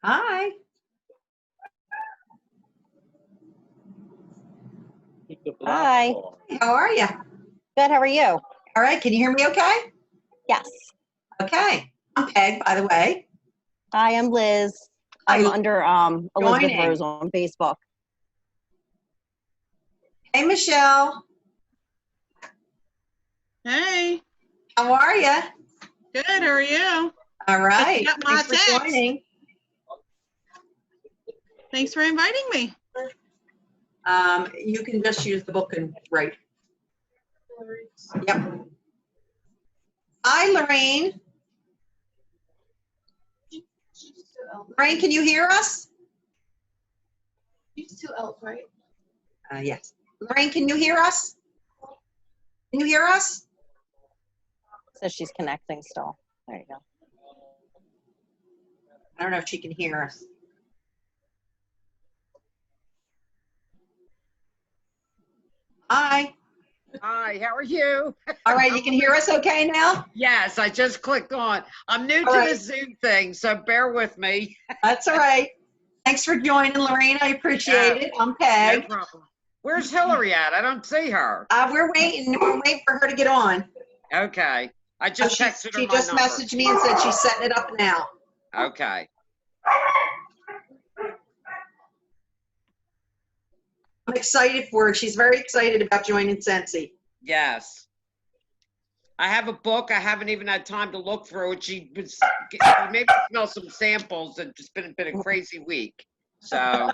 Hi. Hi. How are you? Good. How are you? All right. Can you hear me okay? Yes. Okay. I'm Peg, by the way. Hi, I'm Liz. I'm under Elizabeth Joining. Rose on Facebook. Hey, Michelle. Hey, How are you? good. How are you? All right. Picking up my Thanks for text. joining. Thanks for inviting me. You can just use the book and write. Yep. Hi, Lorraine. Lorraine, can you hear us? She's 2 L's, right? Yes. Lorraine, can you hear us? Can you hear us? Says she's connecting still. There you go. I don't know if she can hear us. Hi. Hi, how are you? All right, you can hear us okay now? Yes, I just clicked on. I'm new to All right. the Zoom thing, so bear with me. That's all right. Thanks for joining, Lorraine. I appreciate it. I'm No Peg. problem. Where's Hillary at? I don't see her. We're waiting. We're waiting for her to get on. Okay. I So just texted her she my just number. messaged me and said she's setting it up now. Okay. I'm excited for her. She's very excited about joining Scentsy. Yes. I have a book. I haven't even had time to look through it. She maybe smell some samples. It's been a crazy week. So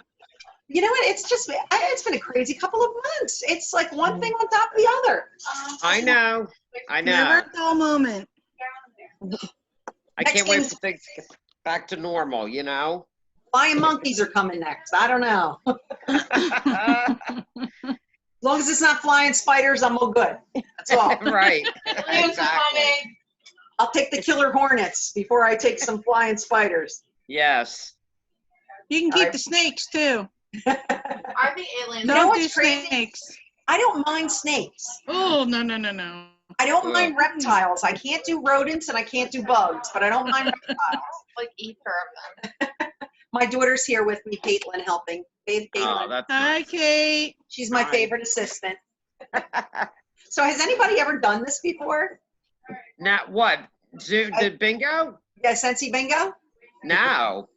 You know what? It's been a crazy couple of months. It's like one thing on top of the other. I know. I know. Never a dull moment. I can't wait for things to get back to normal, you know? Flying monkeys are coming next. I don't know. As long as it's not flying spiders, I'm all good. That's all. Right. Exactly. I'll take the killer hornets before I take some flying spiders. Yes. You can keep the snakes too. Are the aliens? know Don't do what's crazy? snakes. I don't mind snakes. Oh, no, no, no, no. I don't mind reptiles. I can't do rodents and I can't do bugs, but I don't mind reptiles. Like ether of them. My daughter's here with me, Caitlin, helping. Oh, Caitlin, that's Hi, nice. Kate. she's my Hi. favorite assistant. So has anybody ever done this before? Now, what? Zoom, the bingo? Yeah, Scentsy Bingo? No.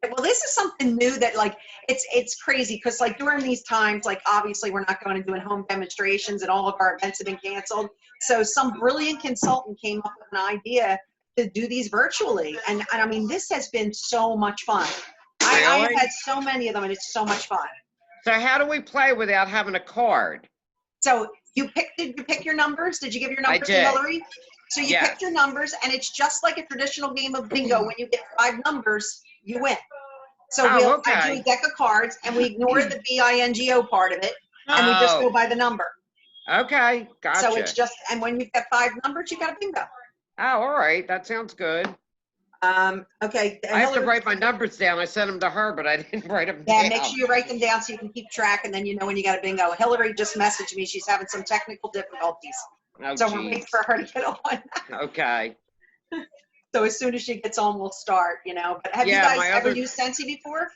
Well, this is something new that like, it's crazy because like during these times, like obviously we're not going and doing home demonstrations and all of our events have been canceled. So some brilliant consultant came up with an idea to do these virtually. And I mean, this has been so much fun. I've Really? had so many of them and it's so much fun. So how do we play without having a card? So did you pick your numbers? Did you give your I numbers to did. Hillary? So you Yes. picked your numbers and it's just like a traditional game of bingo. When you get 5 numbers, you win. So Oh, I do okay. a deck of cards and we ignore the BINGO part of it and we just Oh. go by the number. Okay, gotcha. So it's just, and when you've got 5 numbers, you got a bingo. Oh, all right. That sounds good. Okay. I have to Hillary- write my numbers down. I sent them to her, but I didn't write them Yeah, down. make sure you write them down so you can keep track and then you know when you got a bingo. Hillary just messaged me. She's having some technical difficulties. Oh, So we're waiting geez. for her to get on. Okay. So as soon as she gets on, we'll start, you know. But have Yeah, you my guys ever other- used Scentsy before?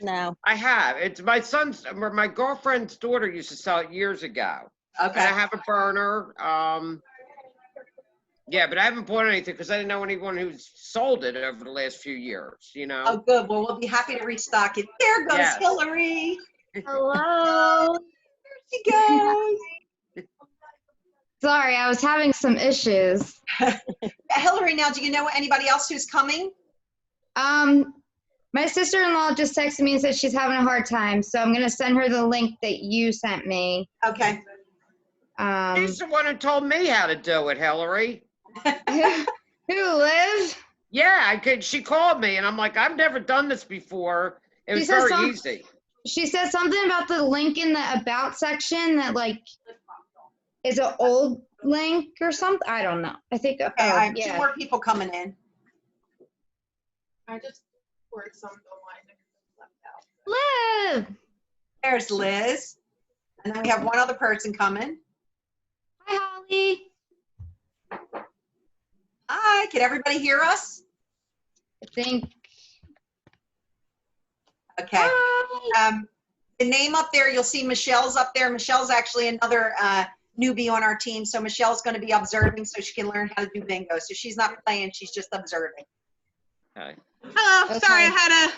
No. I have. It's my son's, or my girlfriend's daughter used to sell it years ago. And Okay. I have a burner. Yeah, but I haven't bought anything because I didn't know anyone who's sold it over the last few years, you know? Oh, good. Well, we'll be happy to restock it. There goes Yes. Hillary. Hello. There she goes. Sorry, I was having some issues. Hillary, now, do you know anybody else who's coming? My sister-in-law just texted me and said she's having a hard time, so I'm gonna send her the link that you sent me. Okay. She's the one who told me how to do it, Hillary. Who, Liv? Yeah, she called me and I'm like, I've never done this before. It She was said very easy. She said something about the link in the about section that like is an old link or something. I don't know. I think. Okay, I have 2 yeah. more people coming in. I just poured some of the wine left out. Liv. There's Liz. And then we have one other person coming. Hi, Holly. Hi, can everybody hear us? I think. Okay. The name up there, you'll see Michelle's up there. Michelle's actually another newbie on our team. So Michelle's going to be observing so she can learn how to do bingo. So she's not playing, she's just observing. Okay. Hello, Okay. sorry, I had a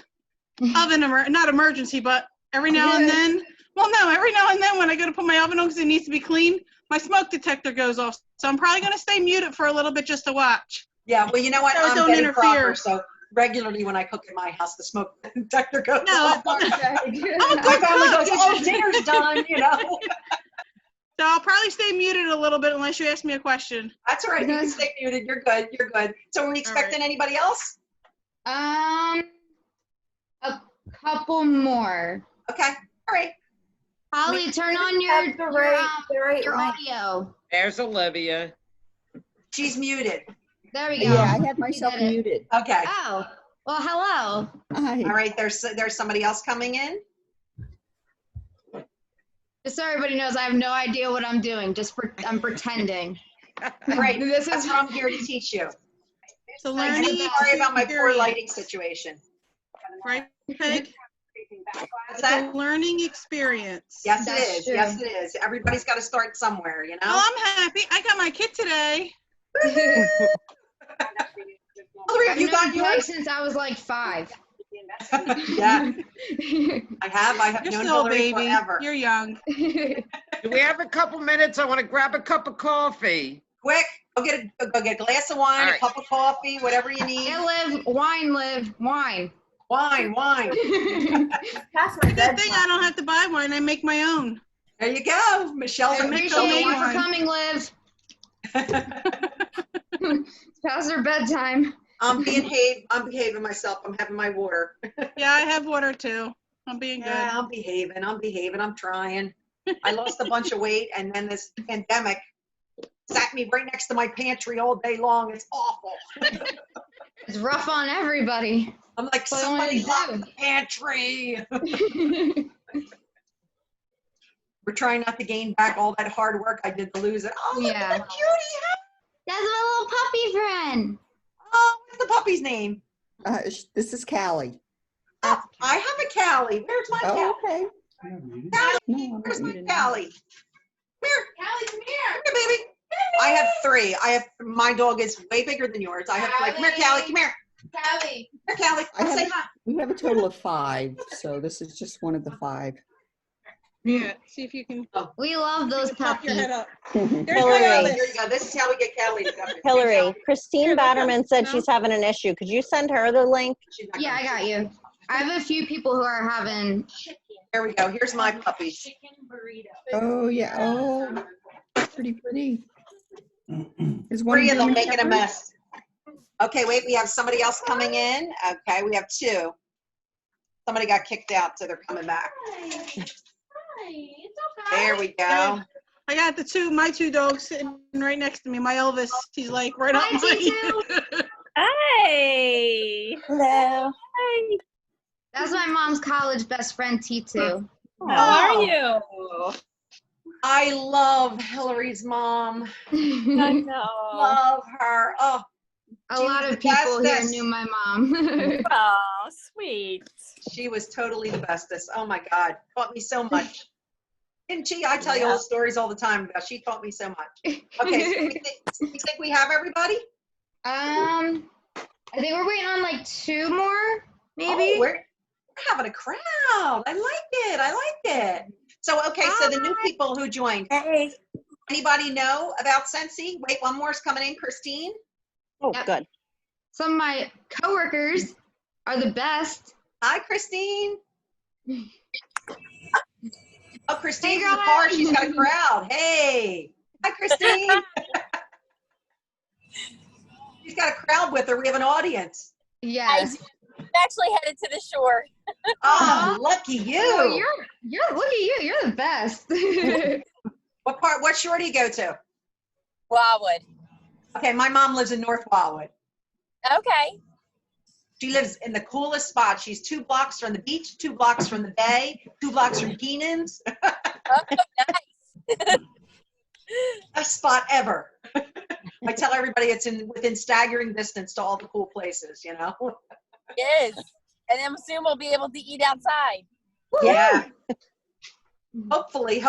oven, not emergency, but every now and then, well, no, every now and then when I go to put my oven on because it needs to be clean, my smoke detector goes off. So I'm probably going to stay muted for a little bit just to watch. Yeah, well, you know what? So I'm don't Betty interfere. Crocker, so regularly when I cook in my house, the smoke detector goes No, off. I'm a My good family cook. goes, oh, dinner's done, you know. So I'll probably stay muted a little bit unless you ask me a question. That's all right. You can stay muted. You're good. You're good. So are we expecting anybody else? A couple more. Okay. All right. Holly, turn on your audio. There's Olivia. She's muted. There we go. Yeah, I had myself did it. muted. Okay. Oh, well, hello. Hi. All right. There's somebody else coming in. Just so everybody knows, I have no idea what I'm doing. I'm pretending. Great. This That's is what I'm here to teach you. So I'm learning sorry about my poor lighting situation. Right, Peg? What's It's that? a learning experience. Yes, it That's is. true. Yes, it is. Everybody's got to start somewhere, you know? Oh, I'm happy. I got my kit today. Hillary, I've you known got Peg yours? since I was like 5. Yeah, I have You're known still a Hillary baby. forever. You're young. Do we have a couple minutes? I want to grab a cup of coffee. Quick, go get a glass of wine, All a right. cup of coffee, whatever you need. Yeah, Liv, wine. Wine. Past my Good thing I don't have to buy wine. I make my own. There you go. Michelle's I a appreciate homemade you for wine. coming, Liv. It's past our bedtime. I'm behaving myself. I'm having my water. Yeah, I have water too. I'm being good. Yeah, I'm behaving. I'm trying. I lost a bunch of weight, and then this pandemic sat me right next to my pantry all day long. It's awful. It's rough on everybody. I'm like, What do I somebody do? lock the pantry. We're trying not to gain back all that hard work I did to lose it. Oh, look Yeah. at the cutie. That's my little puppy friend. Oh, what's the puppy's name? This is Callie. I have a Callie. Where's my Oh, Callie? okay. Callie, No, where's I'm my not muted. Callie? Come here. Callie, come here. Come here, baby. I have 3. My dog is way bigger than yours. I have 3. Come here, Callie. Come here. Callie. Come here, Callie. I Say have- hi. We have a total of 5, so this is just one of the 5. Yeah, see if you can We love those pop your head puppies. up. There's Hillary. my There Elvis. you go. This is how we get Callie to come. Hillary, Christine Here, look up. Batterman said No. she's having an issue. Could you send her the link? She's not Yeah, I gonna- got you. I have a few people who are having. Here we go. Here's my puppies. Chicken burrito. Oh, yeah. Oh, pretty. Is one 3 of them German making a Shepherd? mess. Okay, wait. We have somebody else coming in. Okay, we have 2. Somebody got kicked out, so they're coming back. Hi, it's okay. There we go. I got my 2 dogs sitting right next to me. My Elvis, he's like right up Hi, my. Hi. Hello. Hi. That's my mom's college best friend, T2. How are you? I love Hillary's mom. I know. Love her. Oh, A lot of people here knew my mom. Oh, sweet. she was totally the bestest. Oh my God. Taught me so much. Didn't she? I tell you old stories all the time about she taught me so much. Okay, so we think we have everybody? I think we're waiting on like 2 more, maybe. Oh, we're having a crowd. I like it. So, okay, so the new people who joined. Hey. Anybody know about Scentsy? Wait, one more's coming in. Christine? Oh, Yep. good. Some of my coworkers are the best. Hi, Christine. Oh, Christine's Hey, in the girl. car. She's got a crowd. Hey. Hi, Christine. She's got a crowd with her. We have an audience. Yes. I'm actually headed to the shore. Oh, lucky Oh, you. you're look at you. You're the best. What shore do you go to? Wildwood. Okay, my mom lives in North Wildwood. Okay. She lives in the coolest spot. She's 2 blocks from the beach, 2 blocks from the bay, 2 blocks from Keenan's. Oh, nice. Best spot ever. I tell everybody it's within staggering distance to all the cool places, you know? Yes. And then soon we'll be able to eat outside. Yeah. Hopefully.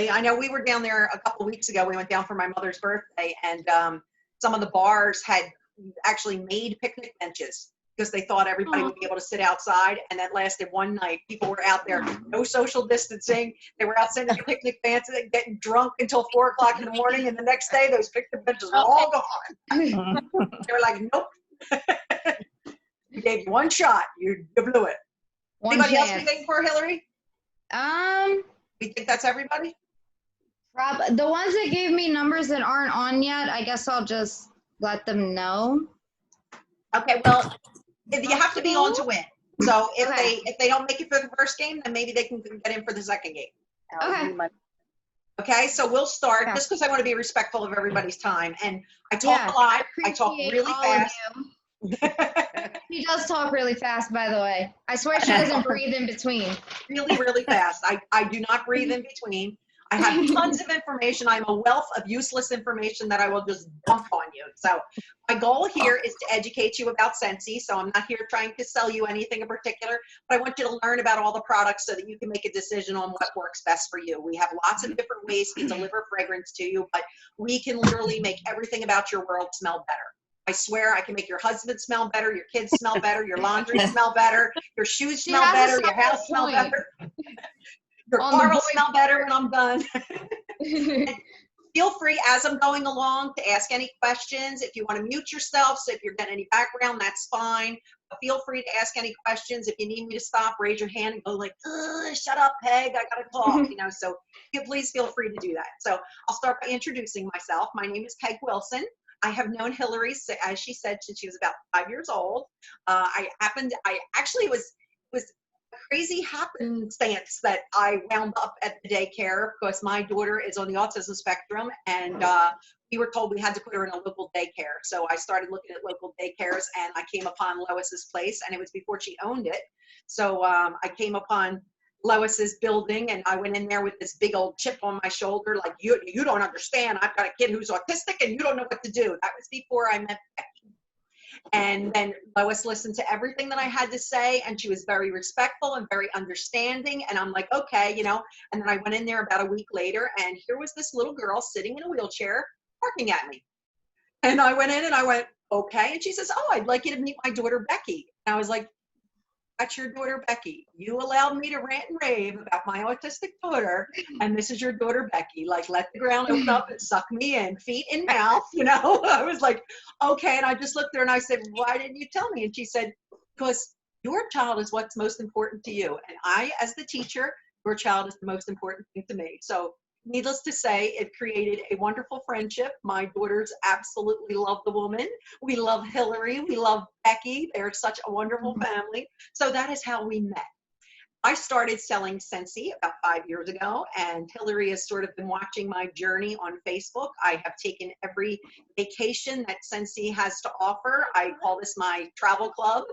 I know we were down there a couple weeks ago. We went down for my mother's birthday, and some of the bars had actually made picnic benches because they thought everybody would be able to sit outside, and that lasted one night. People were out there, no social distancing. They were out sitting at picnic benches, getting drunk until 4 o'clock in the morning, and the next day those picnic benches were all gone. They were like, nope. We gave you one shot. You blew it. Anybody else we think for, Hillary? We think that's everybody? The ones that gave me numbers that aren't on yet, I guess I'll just let them know. Okay, well, you have to be on to win. So if they don't make it for the first game, then maybe they can get in for the second game. Okay. Okay, so we'll start just because I want to be respectful of everybody's time. And I talk a lot. I talk really fast. She does talk really fast, by the way. I swear she doesn't breathe in between. Really, really fast. I do not breathe in between. I have tons of information. I'm a wealth of useless information that I will just dump on you. So my goal here is to educate you about Scentsy. So I'm not here trying to sell you anything in particular, but I want you to learn about all the products so that you can make a decision on what works best for you. We have lots of different ways to deliver fragrance to you, but we can literally make everything about your world smell better. I swear I can make your husband smell better, your kids smell better, your laundry smell better, your shoes smell better, your house smell better. Your car will smell better when I'm done. Feel free as I'm going along to ask any questions. If you want to mute yourself, so if you're getting any background, that's fine. But feel free to ask any questions. If you need me to stop, raise your hand and go like, shut up, Peg, I gotta talk, so please feel free to do that. So I'll start by introducing myself. My name is Peg Wilson. I have known Hillary, as she said, since she was about 5 years old. It was crazy happenstance that I wound up at the daycare because my daughter is on the autism spectrum, and we were told we had to put her in a local daycare. So I started looking at local daycares, and I came upon Lois's place, and it was before she owned it. So I came upon Lois's building, and I went in there with this big old chip on my shoulder, like, you don't understand. I've got a kid who's autistic, and you don't know what to do. That was before I met Becky. And then Lois listened to everything that I had to say, and she was very respectful and very understanding. And I'm like, okay, and then I went in there about a week later, and here was this little girl sitting in a wheelchair barking at me. And I went in and I went, okay. And she says, oh, I'd like you to meet my daughter, Becky. And I was like, that's your daughter, Becky. You allowed me to rant and rave about my autistic daughter, and this is your daughter, Becky. Like, let the ground open up and suck me in, feet in mouth, I was like, okay. And I just looked at her and I said, why didn't you tell me? And she said, because your child is what's most important to you. And I, as the teacher, your child is the most important thing to me. So needless to say, it created a wonderful friendship. My daughters absolutely love the woman. We love Hillary. We love Becky. They're such a wonderful family. So that is how we met. I started selling Scentsy about 5 years ago, and Hillary has sort of been watching my journey on Facebook. I have taken every vacation that Scentsy has to offer. I call this my travel club.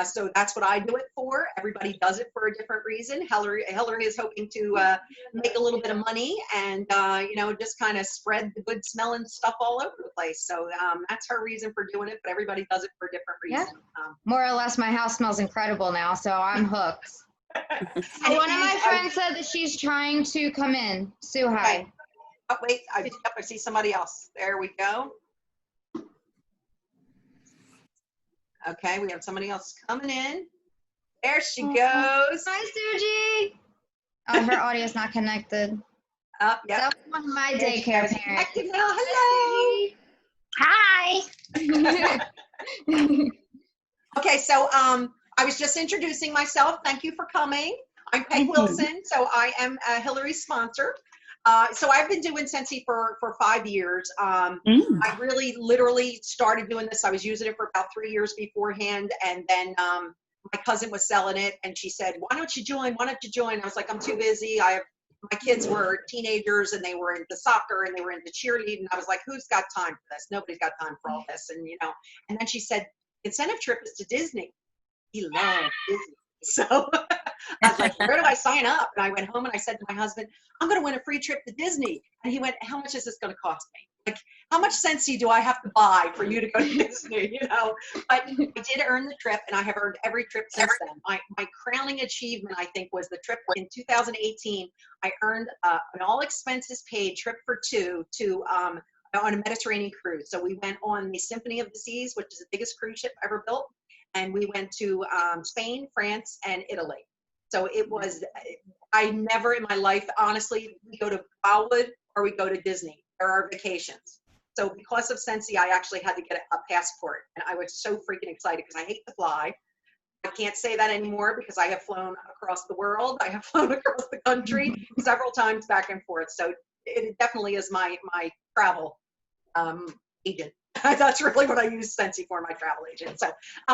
So that's what I do it for. Everybody does it for a different reason. Hillary is hoping to make a little bit of money and, just kind of spread the good smelling stuff all over the place. So that's her reason for doing it, but everybody does it for a different reason. Yeah. More or less, my house smells incredible now, so I'm hooked. So one of my friends said that she's trying to come in. Sue, hi. Okay. Oh, wait, I see somebody else. There we go. Okay, we have somebody else coming in. There she goes. Hi, Suji. Oh, her audio's not connected. Yep. That's one of my daycare parents. Connected now. Hello. Hi. Okay, so I was just introducing myself. Thank you for coming. I'm Peg Wilson, so I am Hillary's sponsor. So I've been doing Scentsy for 5 years. I really literally started doing this. I was using it for about 3 years beforehand. And then my cousin was selling it and she said, why don't you join? Why don't you join? I was like, I'm too busy. My kids were teenagers and they were into soccer and they were into cheerleading. And I was like, who's got time for this? Nobody's got time for all this. And, and then she said, incentive trip is to Disney. He loves Disney. So I was like, where do I sign up? And I went home and I said to my husband, I'm going to win a free trip to Disney. And he went, how much is this going to cost me? Like, how much Scentsy do I have to buy for you to go to Disney, you know? But I did earn the trip, and I have earned every trip since then. My crowning achievement, I think, was the trip in 2018. I earned an all expenses paid trip for two to on a Mediterranean cruise. So we went on the Symphony of the Seas, which is the biggest cruise ship ever built, and we went to Spain, France, and Italy. So it was, I never in my life, honestly, we go to Wildwood or we go to Disney. There are vacations. So because of Scentsy, I actually had to get a passport, and I was so freaking excited because I hate to fly. I can't say that anymore because I have flown across the world. I have flown across the country several times back and forth. So it definitely is my travel agent. That's really what I use Scentsy for, my travel agent. So,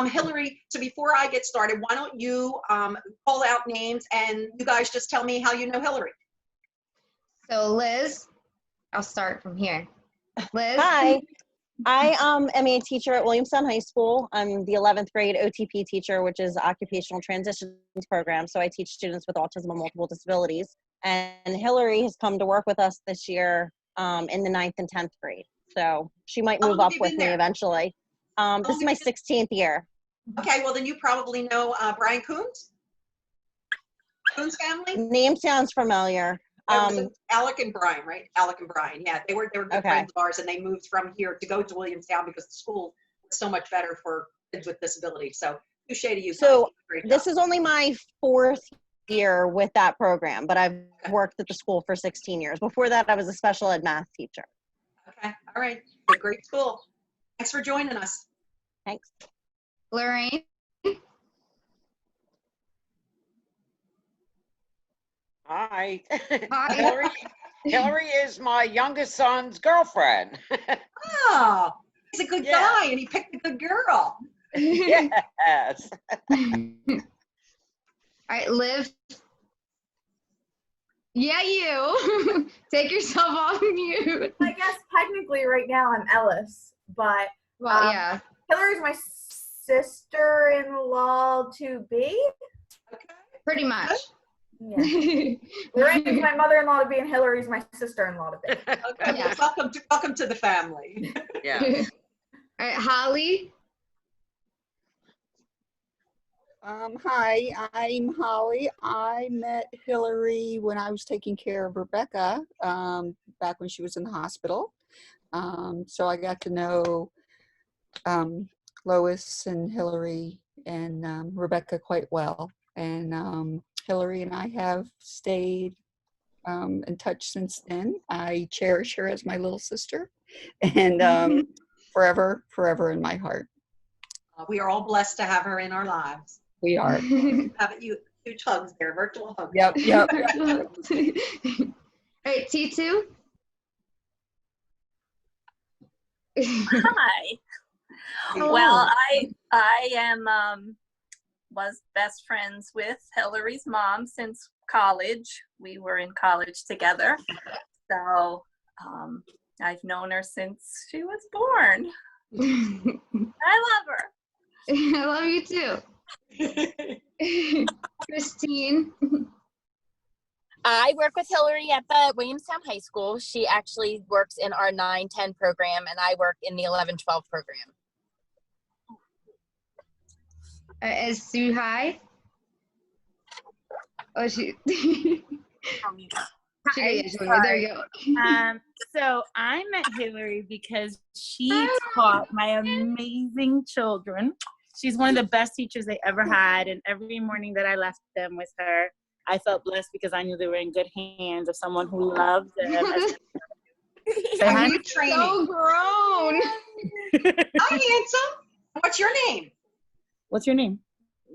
Hillary, so before I get started, why don't you call out names and you guys just tell me how you know Hillary? So Liz, I'll start from here. Liz? Hi, I am a teacher at Williamstown High School. I'm the 11th grade OTP teacher, which is Occupational Transitions Program. So I teach students with autism and multiple disabilities. And Hillary has come to work with us this year in the 9th and 10th grade. So she might move up with me eventually. This is my 16th year. Okay, well then you probably know Brian Coons? Coons family? Name sounds familiar. Alec and Brian, right? Alec and Brian, yeah. They were good friends of ours, and they moved from here to go to Williamstown because the school was so much better for kids with disabilities. So touche to you. So this is only my 4th year with that program, but I've worked at the school for 16 years. Before that, I was a special ed math teacher. Okay, all right. Great school. Thanks for joining us. Thanks. Lorraine? Hi. Hi. Hillary is my youngest son's girlfriend. Oh, he's a good guy, and he picked a good girl. Yes. All right, Liv. Yeah, you. Take yourself off mute. I guess technically right now I'm Ellis, but Well, yeah. Hillary's my sister-in-law to be. Okay. Pretty much. Yeah. Lorraine's my mother-in-law to be, and Hillary's my sister-in-law to be. Okay. Yeah. Welcome to the family. Yeah. All right, Holly. Hi, I'm Holly. I met Hillary when I was taking care of Rebecca back when she was in the hospital. So I got to know Lois and Hillary and Rebecca quite well. And Hillary and I have stayed in touch since then. I cherish her as my little sister, and forever, forever in my heart. We are all blessed to have her in our lives. We are. Have you huge hugs there, virtual hugs. Yep, yep. All right, T2. Hi. Well, I am was best friends with Hillary's mom since college. We were in college together. So I've known her since she was born. I love her. I love you too. Christine. I work with Hillary at the Williamstown High School. She actually works in our 9-10 program, and I work in the 11-12 program. Is Sue Hi? Oh, she. There you go. So I met Hillary because she taught my amazing children. She's one of the best teachers they ever had, and every morning that I left them with her, I felt blessed because I knew they were in good hands of someone who loved them. Are you training? So grown. Hi, handsome. What's your name? What's your name?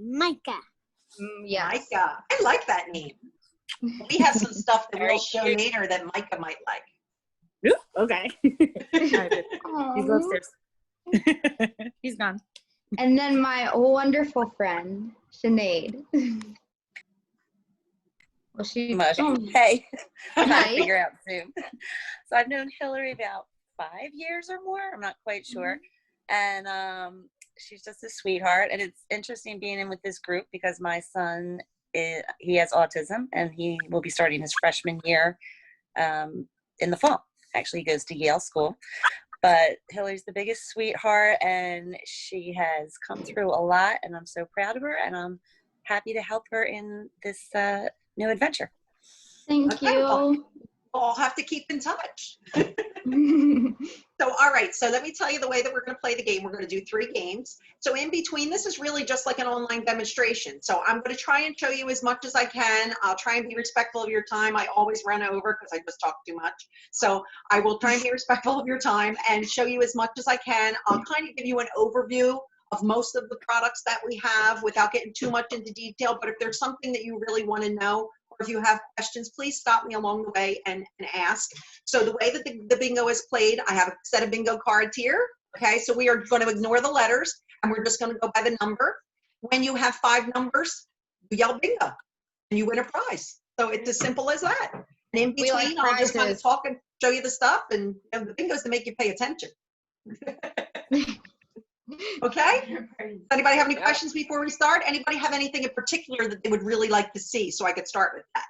Micah. Yeah. Micah. I like that name. We have some stuff that we'll show later that Micah might like. Ooh, okay. He's upstairs. He's gone. And then my wonderful friend, Sinead. Well, she. Hey, I'm trying to Hi. figure out Zoom. So I've known Hillary about 5 years or more. I'm not quite sure. And she's just a sweetheart. And it's interesting being in with this group because my son, he has autism and he will be starting his freshman year in the fall. Actually, he goes to Yale School. But Hillary's the biggest sweetheart, and she has come through a lot, and I'm so proud of her, and I'm happy to help her in this new adventure. Thank Okay, well, you. we'll have to keep in touch. So, all right, so let me tell you the way that we're going to play the game. We're going to do 3 games. So in between, this is really just like an online demonstration. So I'm going to try and show you as much as I can. I'll try and be respectful of your time. I always run over because I just talk too much. So I will try and be respectful of your time and show you as much as I can. I'll kind of give you an overview of most of the products that we have without getting too much into detail. But if there's something that you really want to know, or if you have questions, please stop me along the way and ask. So the way that the bingo is played, I have a set of bingo cards here. Okay, so we are going to ignore the letters and we're just going to go by the number. When you have 5 numbers, you yell bingo and you win a prize. So it's as simple as that. And in We like between, I'll just kind of prizes. talk and show you the stuff, and the bingo's to make you pay attention. Okay? Does anybody have any questions before we start? Anybody have anything in particular that they would really like to see so I could start with that?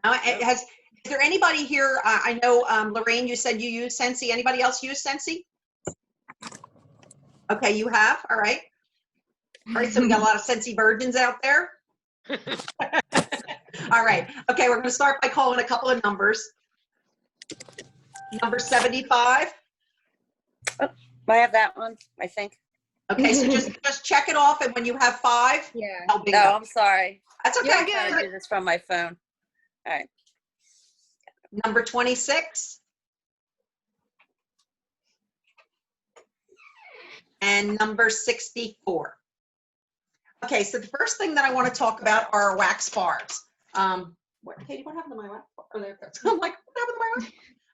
Now, is there anybody here? I know, Lorraine, you said you use Scentsy. Anybody else use Scentsy? Okay, you have. All right. All right, so we got a lot of Scentsy virgins out there. All right. Okay, we're going to start by calling a couple of numbers. Number 75. Oh, I have that one, I think. Okay, so just check it off, and when you have 5, Yeah. I'll bingo. No, I'm sorry. That's okay. You're I'm trying to good. do this from my phone. All right. Number 26. And number 64. Okay, so the first thing that I want to talk about are our wax bars. Katie, what happened to my wax bar? Oh, there it goes. I'm like, what happened to my wax?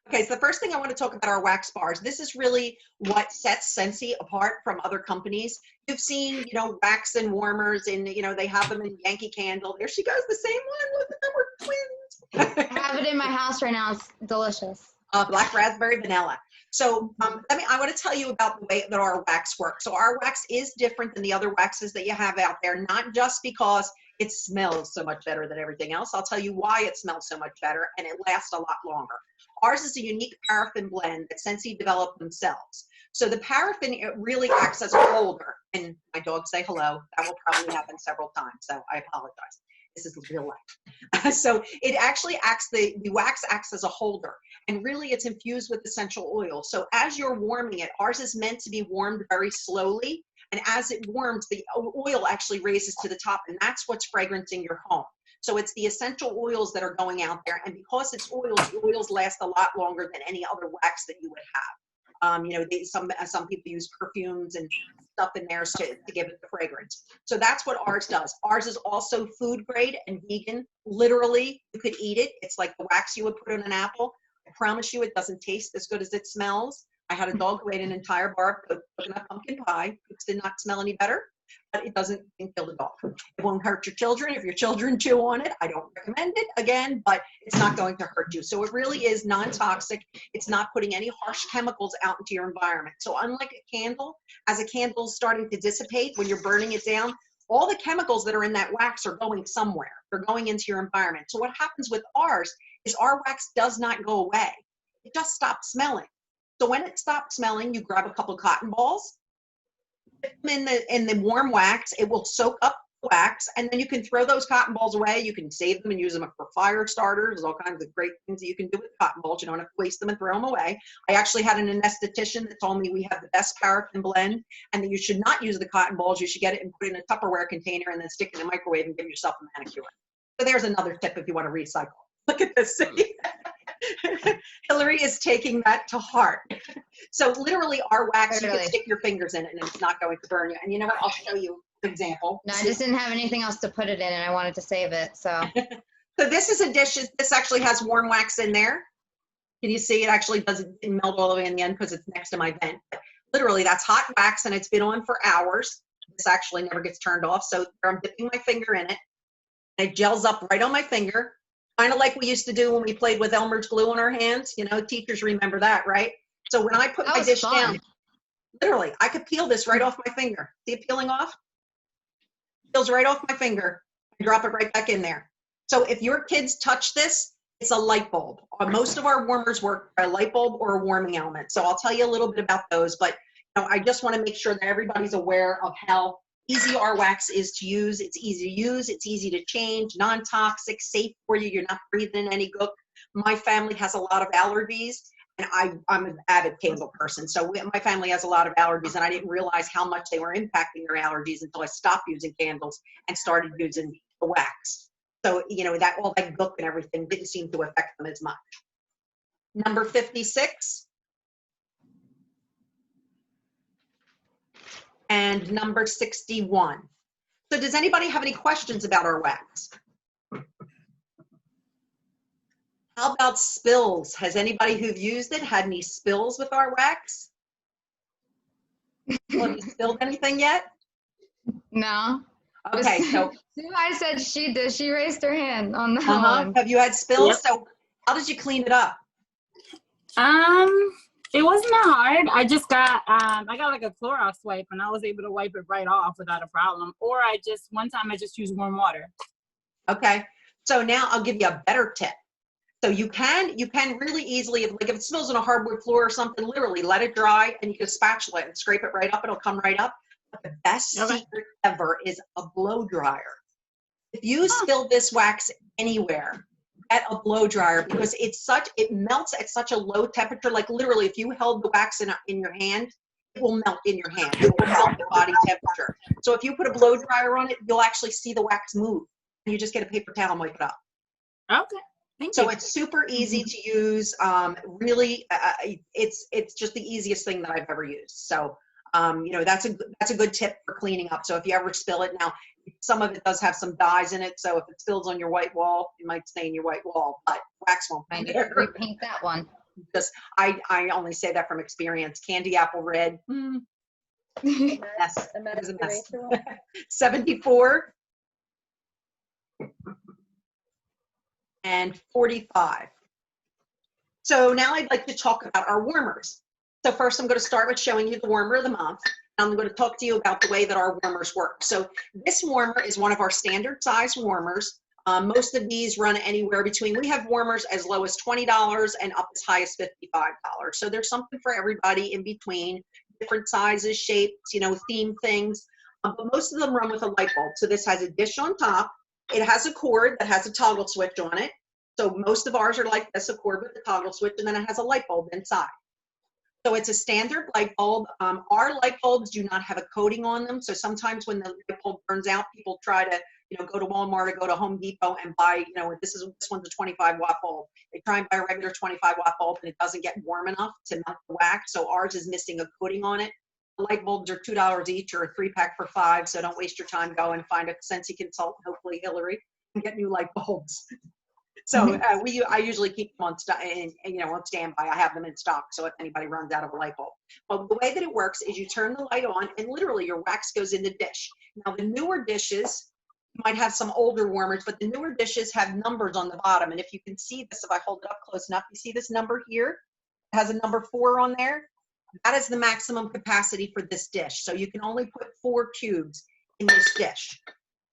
Okay, so the first thing I want to talk about are wax bars. This is really what sets Scentsy apart from other companies. You've seen, you know, wax and warmers, and, you know, they have them in Yankee Candle. There she goes, the same one. Look at them, we're twins. I have it in my house right now. It's delicious. Black raspberry vanilla. So I want to tell you about the way that our wax works. So our wax is different than the other waxes that you have out there, not just because it smells so much better than everything else. I'll tell you why it smells so much better, and it lasts a lot longer. Ours is a unique paraffin blend that Scentsy developed themselves. So the paraffin, it really acts as a holder. And my dogs say hello. That will probably happen several times, so I apologize. This is real life. So it actually acts, the wax acts as a holder, and really it's infused with essential oil. So as you're warming it, ours is meant to be warmed very slowly, and as it warms, the oil actually raises to the top, and that's what's fragrancing your home. So it's the essential oils that are going out there, and because it's oils, the oils last a lot longer than any other wax that you would have. You know, some people use perfumes and stuff in theirs to give it the fragrance. So that's what ours does. Ours is also food grade and vegan. Literally, you could eat it. It's like the wax you would put on an apple. I promise you, it doesn't taste as good as it smells. I had a dog who ate an entire bar of coconut pumpkin pie. It did not smell any better, but it doesn't kill the dog. It won't hurt your children. If your children chew on it, I don't recommend it again, but it's not going to hurt you. So it really is non-toxic. It's not putting any harsh chemicals out into your environment. So unlike a candle, as a candle is starting to dissipate, when you're burning it down, all the chemicals that are in that wax are going somewhere. They're going into your environment. So what happens with ours is our wax does not go away. It just stops smelling. So when it stops smelling, you grab a couple cotton balls, put them in the warm wax. It will soak up the wax, and then you can throw those cotton balls away. You can save them and use them for fire starters. There's all kinds of great things that you can do with cotton balls. You don't have to waste them and throw them away. I actually had an anesthetician that told me we have the best paraffin blend, and that you should not use the cotton balls. You should get it and put it in a Tupperware container and then stick it in the microwave and give yourself a manicure. So there's another tip if you want to recycle. Look at this. Hillary is taking that to heart. So literally our wax, you can stick your fingers in it and it's not going to burn you. And you know what? I'll show you an example. No, I just didn't have anything else to put it in, and I wanted to save it, so. So this is a dish. This actually has warm wax in there. Can you see? It actually doesn't melt all the way in the end because it's next to my vent. But literally, that's hot wax, and it's been on for hours. This actually never gets turned off. So I'm dipping my finger in it. And it gels up right on my finger. Kind of like we used to do when we played with Elmer's glue on our hands. You know, teachers remember that, right? So when I put my dish down, literally, I could peel this right off my finger. See it peeling off? Peels right off my finger and drop it right back in there. So if your kids touch this, It's a light bulb. Most of our warmers work by a light bulb or a warming element. So I'll tell you a little bit about those, but I just want to make sure that everybody's aware of how easy our wax is to use. It's easy to use, it's easy to change, non-toxic, safe for you. You're not breathing in any gook. My family has a lot of allergies, and I'm an avid candle person. So my family has a lot of allergies, and I didn't realize how much they were impacting their allergies until I stopped using candles and started using the wax. So, that all that gook and everything didn't seem to affect them as much. Number 56. And number 61. So does anybody have any questions about our wax? How about spills? Has anybody who've used it had any spills with our wax? Have you spilled anything yet? No. Okay, so I said she did. She raised her hand on that one. have you had spills? Yep. So how did you clean it up? It wasn't that hard. I just got I got like a Clorox wipe, and I was able to wipe it right off without a problem. Or one time I just used warm water. Okay, so now I'll give you a better tip. So you can really easily, like if it smells on a hardwood floor or something, literally let it dry, and you can spatula it and scrape it right up. It'll come right up. But the best secret ever is a blow dryer. If you spill this wax anywhere, get a blow dryer, because it melts at such a low temperature. Like literally, if you held the wax in your hand, it will melt in your hand. It will melt the body temperature. So if you put a blow dryer on it, you'll actually see the wax move, and you just get a paper towel and wipe it up. Okay. Thank So you. it's super easy to use. Really, it's just the easiest thing that I've ever used. So, that's a good tip for cleaning up. So if you ever spill it, now some of it does have some dyes in it. So if it spills on your white wall, it might stain your white wall, but wax won't be there. Repaint that one. Because I only say that from experience. Candy apple red. Yes, it was a mess. 74. And 45. So now I'd like to talk about our warmers. So first I'm going to start with showing you the warmer of the month. And I'm going to talk to you about the way that our warmers work. So this warmer is one of our standard size warmers. Most of these run anywhere between, we have warmers as low as $20 and up as high as $55. So there's something for everybody in between, different sizes, shapes, theme things. But most of them run with a light bulb. So this has a dish on top. It has a cord that has a toggle switch on it. So most of ours are like this, a cord with a toggle switch, and then it has a light bulb inside. So it's a standard light bulb. Our light bulbs do not have a coating on them. So sometimes when the light bulb burns out, people try to, go to Walmart or go to Home Depot and buy, this one's a 25-watt bulb. They try and buy a regular 25-watt bulb, and it doesn't get warm enough to melt the wax. So ours is missing a coating on it. The light bulbs are $2 each, or a 3-pack for $5. So don't waste your time. Go and find a Scentsy consultant, hopefully Hillary, and get new light bulbs. So I usually keep them on on standby. I have them in stock, so if anybody runs out of a light bulb. Well, the way that it works is you turn the light on, and literally your wax goes in the dish. Now the newer dishes, you might have some older warmers, but the newer dishes have numbers on the bottom. And if you can see this, if I hold it up close enough, you see this number here? It has a number 4 on there. That is the maximum capacity for this dish. So you can only put 4 cubes in this dish.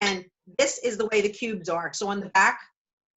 And this is the way the cubes are. So on the back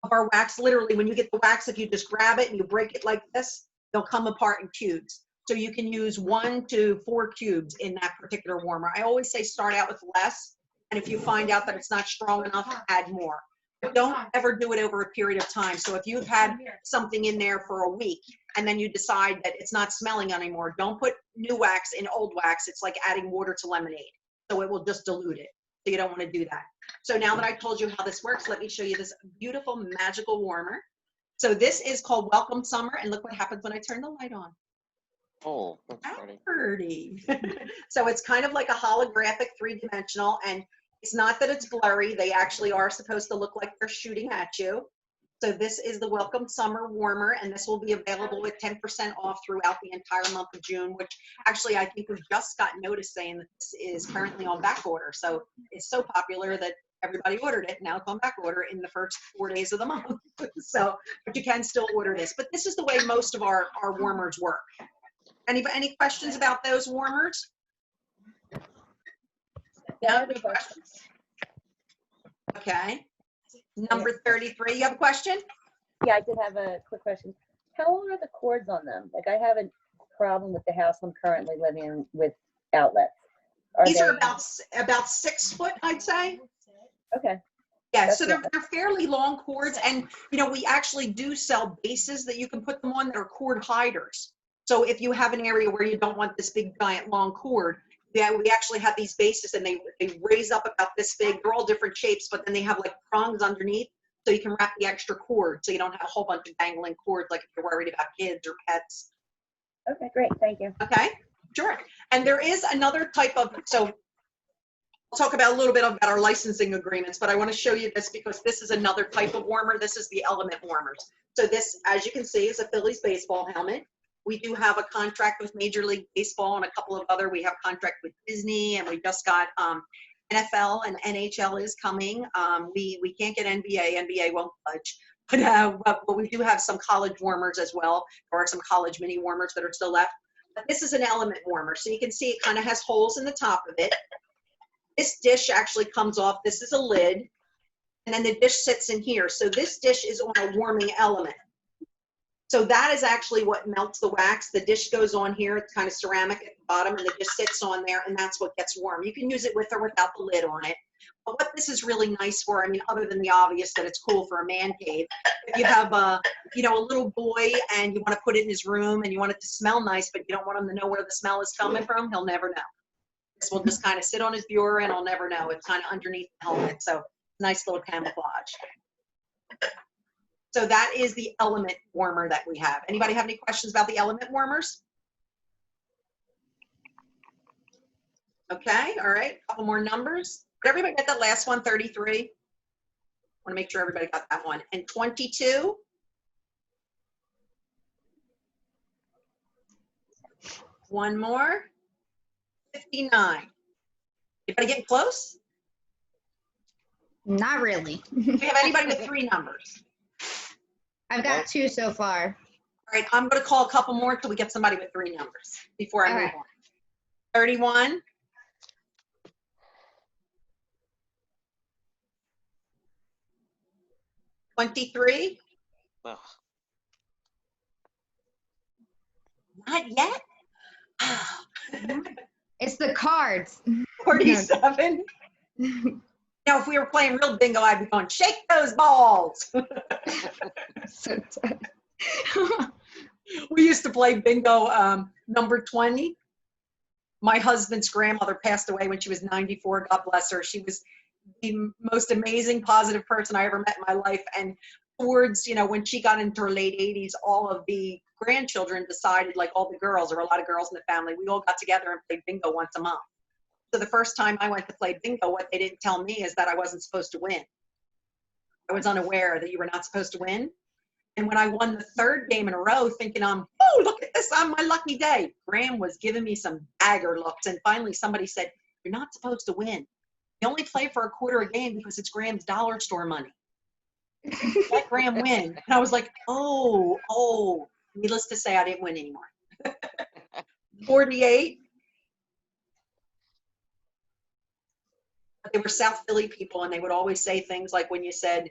of our wax, literally when you get the wax, if you just grab it and you break it like this, they'll come apart in cubes. So you can use 1 to 4 cubes in that particular warmer. I always say start out with less. And if you find out that it's not strong enough, add more. But don't ever do it over a period of time. So if you've had something in there for a week and then you decide that it's not smelling anymore, don't put new wax in old wax. It's like adding water to lemonade. So it will just dilute it. So you don't want to do that. So now that I told you how this works, let me show you this beautiful magical warmer. So this is called Welcome Summer, and look what happens when I turn the light on. Oh, that's funny. Pretty. So it's kind of like a holographic 3-dimensional, and it's not that it's blurry. They actually are supposed to look like they're shooting at you. So this is the Welcome Summer Warmer, and this will be available with 10% off throughout the entire month of June, which actually I think we just got notice saying that this is currently on back order. So it's so popular that everybody ordered it. Now it's on back order in the first 4 days of the month. So, but you can still order this. But this is the way most of our warmers work. Any questions about those warmers? No questions? Okay. Number 33, you have a question? Yeah, I did have a quick question. How long are the cords on them? Like, I have a problem with the house I'm currently living in with outlets. These are about 6 foot, I'd say. Okay. Yeah, That's so good. they're fairly long cords, and we actually do sell bases that you can put them on that are cord hiders. So if you have an area where you don't want this big giant long cord, yeah, we actually have these bases, and they raise up about this big. They're all different shapes, but then they have like prongs underneath, so you can wrap the extra cord, so you don't have a whole bunch of dangling cords like if you're worried about kids or pets. Okay, great. Thank you. Okay, sure. And there is another type of, so we'll talk about a little bit about our licensing agreements, but I want to show you this because this is another type of warmer. This is the element warmers. So this, as you can see, is a Phillies baseball helmet. We do have a contract with Major League Baseball and a couple of other, we have contract with Disney, and we just got NFL and NHL is coming. We can't get NBA won't budge. But we do have some college warmers as well, or some college mini warmers that are still left. But this is an element warmer. So you can see it kind of has holes in the top of it. This dish actually comes off. This is a lid. And then the dish sits in here. So this dish is on a warming element. So that is actually what melts the wax. The dish goes on here. It's kind of ceramic at the bottom, and the dish sits on there, and that's what gets warm. You can use it with or without the lid on it. But what this is really nice for, I mean, other than the obvious that it's cool for a man cave, if you have a little boy and you want to put it in his room and you want it to smell nice, but you don't want him to know where the smell is coming from, he'll never know. This will just kind of sit on his bureau and he'll never know. It's kind of underneath the helmet. So nice little camouflage. So that is the element warmer that we have. Anybody have any questions about the element warmers? Okay, all right, a couple more numbers. Did everybody get that last one, 33? I want to make sure everybody got that one. And 22? One more. 59. Anybody getting close? Not really. Do we have anybody with 3 numbers? I've got 2 so far. All right, I'm going to call a couple more until we get somebody with 3 numbers before I move on. 31. 23. Ugh. Not yet. It's the cards. 47. Now, if we were playing real bingo, I'd be going, shake those balls. So tough. We used to play bingo number 20. My husband's grandmother passed away when she was 94. God bless her. She was the most amazing, positive person I ever met in my life. And towards, when she got into her late 80s, all of the grandchildren decided, like all the girls, there were a lot of girls in the family, we all got together and played bingo once a month. So the first time I went to play bingo, what they didn't tell me is that I wasn't supposed to win. I was unaware that you were not supposed to win. And when I won the 3rd game in a row, thinking, oh, look at this, on my lucky day, Graham was giving me some dagger looks. And finally somebody said, you're not supposed to win. You only play for a quarter a game because it's Graham's dollar store money. Let Graham win. And I was like, oh, needless to say, I didn't win anymore. 48. They were South Philly people, and they would always say things like when you said,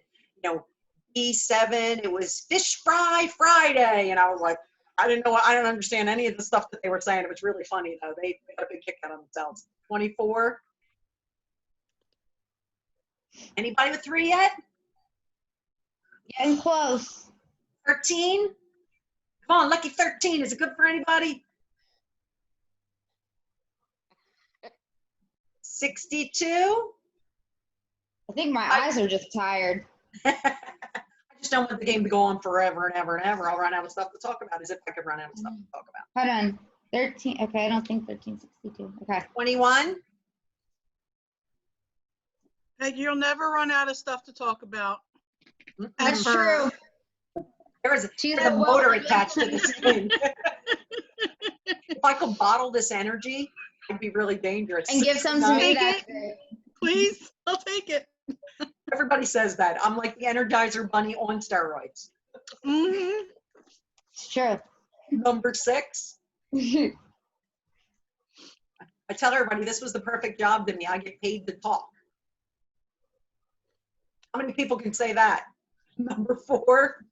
E7, it was Fish Fry Friday. And I was like, I don't understand any of the stuff that they were saying. It was really funny, though. They got a big kick out of themselves. 24. Anybody with 3 yet? Getting close. 13. Come on, lucky 13. Is it good for anybody? 62. I think my eyes are just tired. I just don't want the game to go on forever and ever and ever. I'll run out of stuff to talk about. As if I could run out of stuff to talk about. Hold on. 13. Okay, I don't think 1362. Okay. 21. Like, you'll never run out of stuff to talk about. That's Ever. true. There's a motor attached to this thing. If I could bottle this energy, it'd be really dangerous. And give some to me. That's it. Please, I'll take it. Everybody says that. I'm like the Energizer Bunny on steroids. Mm-hmm. It's true. Number 6. I tell everybody this was the perfect job to me. I get paid to talk. How many people can say that? Number 4.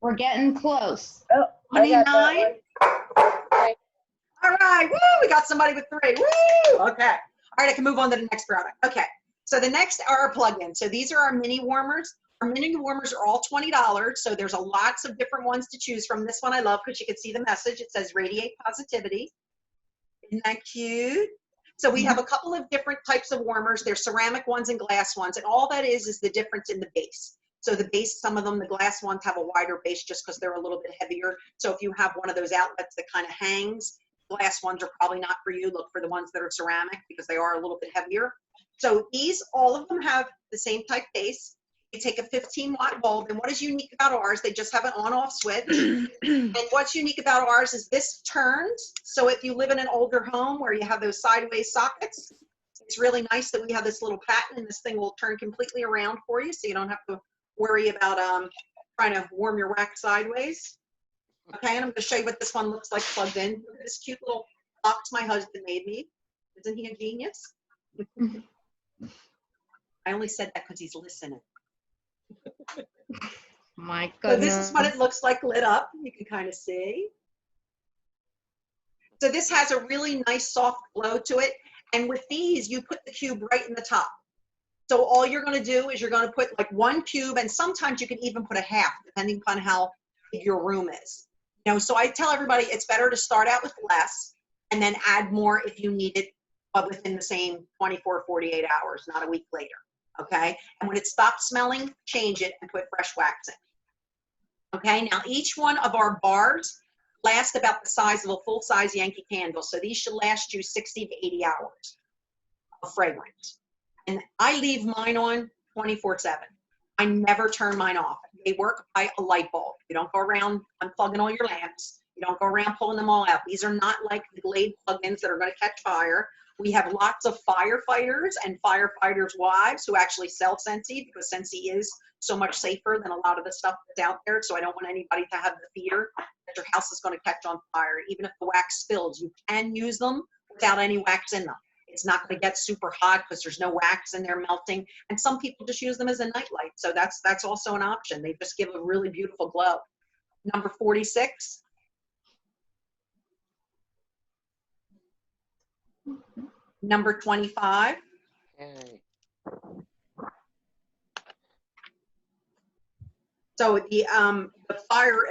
We're getting close. Oh, I got that 29. one. All right, woo, we got somebody with 3. Woo, okay. All right, I can move on to the next product. Okay, so the next are our plugins. So these are our mini warmers. Our mini warmers are all $20, so there's lots of different ones to choose from. This one I love because you can see the message. It says radiate positivity. Isn't that cute? So we have a couple of different types of warmers. There's ceramic ones and glass ones, and all that is the difference in the base. So the base, some of them, the glass ones have a wider base just because they're a little bit heavier. So if you have one of those outlets that kind of hangs, glass ones are probably not for you. Look for the ones that are ceramic because they are a little bit heavier. So these, all of them have the same type base. They take a 15-watt bulb, and what is unique about ours, they just have an on-off switch. And what's unique about ours is this turns. So if you live in an older home where you have those sideways sockets, it's really nice that we have this little patent, and this thing will turn completely around for you, so you don't have to worry about trying to warm your wax sideways. Okay, and I'm going to show you what this one looks like plugged in. Look at this cute little box my husband made me. Isn't he a genius? I only said that because he's listening. My So goodness. this is what it looks like lit up. You can kind of see. So this has a really nice soft glow to it. And with these, you put the cube right in the top. So all you're going to do is you're going to put like 1 cube, and sometimes you can even put a half, depending on how big your room is. You know, so I tell everybody it's better to start out with less and then add more if you need it, but within the same 24, 48 hours, not a week later. Okay, and when it stops smelling, change it and put fresh wax in. Okay, now each one of our bars lasts about the size of a full-size Yankee candle, so these should last you 60 to 80 hours of fragrance. And I leave mine on 24/7. I never turn mine off. They work by a light bulb. You don't go around unplugging all your lamps. You don't go around pulling them all out. These are not like the Glade plugins that are going to catch fire. We have lots of firefighters and firefighters' wives who actually sell Scentsy because Scentsy is so much safer than a lot of the stuff that's out there. So I don't want anybody to have the fear that your house is going to catch on fire. Even if the wax spills, you can use them without any wax in them. It's not going to get super hot because there's no wax in there melting. And some people just use them as a nightlight. So that's also an option. They just give a really beautiful glow. Number 46. Number 25. Okay. So the fire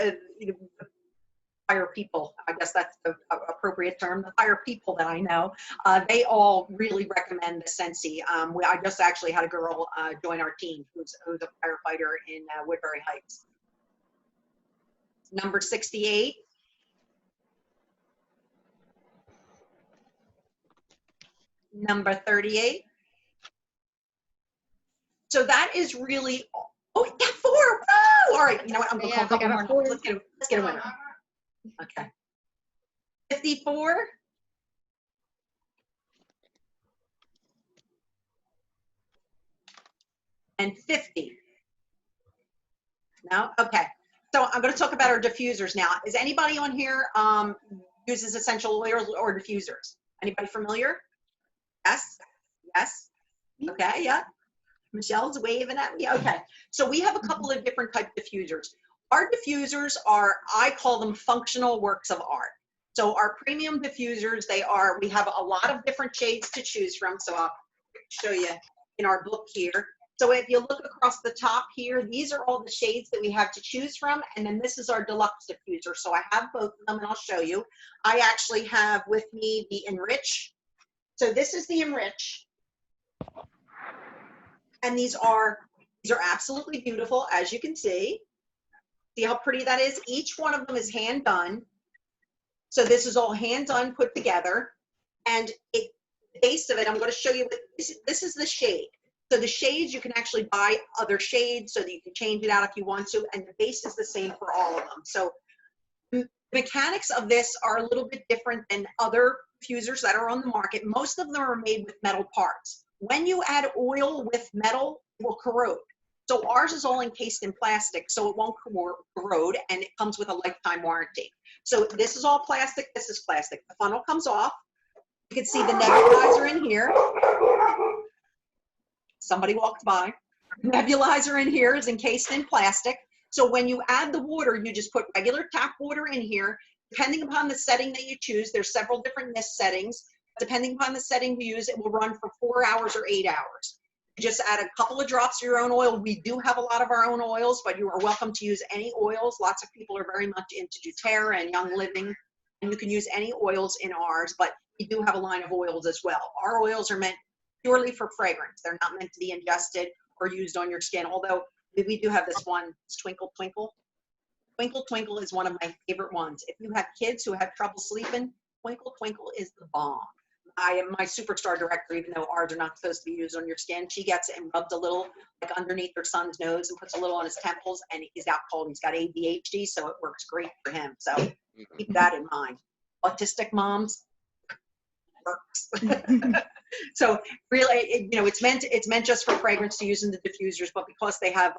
people, I guess that's the appropriate term, the fire people that I know, they all really recommend the Scentsy. I just actually had a girl join our team who's a firefighter in Woodbury Heights. Number 68. Number 38. So that is really, oh, we got 4. Woo! All right, you know what? I'm going to call a couple more. Let's get a winner. Okay. 54. And 50. No? Okay. So I'm going to talk about our diffusers now. Is anybody on here uses essential oils or diffusers? Anybody familiar? Yes? Yes? Okay, yeah. Michelle's waving at me. Okay. So we have a couple of different type diffusers. Our diffusers are, I call them functional works of art. So our premium diffusers, we have a lot of different shades to choose from. So I'll show you in our book here. So if you look across the top here, these are all the shades that we have to choose from. And then this is our deluxe diffuser. So I have both of them and I'll show you. I actually have with me the Enrich. So this is the Enrich. And these are absolutely beautiful, as you can see. See how pretty that is? Each one of them is hand done. So this is all hand done, put together. And the base of it, I'm going to show you, this is the shade. So the shades, you can actually buy other shades so that you can change it out if you want to. And the base is the same for all of them. So the mechanics of this are a little bit different than other diffusers that are on the market. Most of them are made with metal parts. When you add oil with metal, it will corrode. So ours is all encased in plastic, so it won't corrode, and it comes with a lifetime warranty. So this is all plastic, this is plastic. The funnel comes off. You can see the nebulizer in here. Somebody walked by. The nebulizer in here is encased in plastic. So when you add the water, you just put regular tap water in here. Depending upon the setting that you choose, there's several different mist settings. Depending upon the setting you use, it will run for 4 hours or 8 hours. You just add a couple of drops of your own oil. We do have a lot of our own oils, but you are welcome to use any oils. Lots of people are very much into doTERRA and Young Living, and you can use any oils in ours, but we do have a line of oils as well. Our oils are meant purely for fragrance. They're not meant to be ingested or used on your skin, although we do have this one, Twinkle Twinkle. Twinkle Twinkle is one of my favorite ones. If you have kids who have trouble sleeping, Twinkle Twinkle is the bomb. I am my superstar director, even though ours are not supposed to be used on your skin. She gets it and rubs a little like underneath her son's nose and puts a little on his temples, and he's out cold. He's got ADHD, so it works great for him. So keep that in mind. Autistic moms, works. So really, it's meant just for fragrance to use in the diffusers, but because they have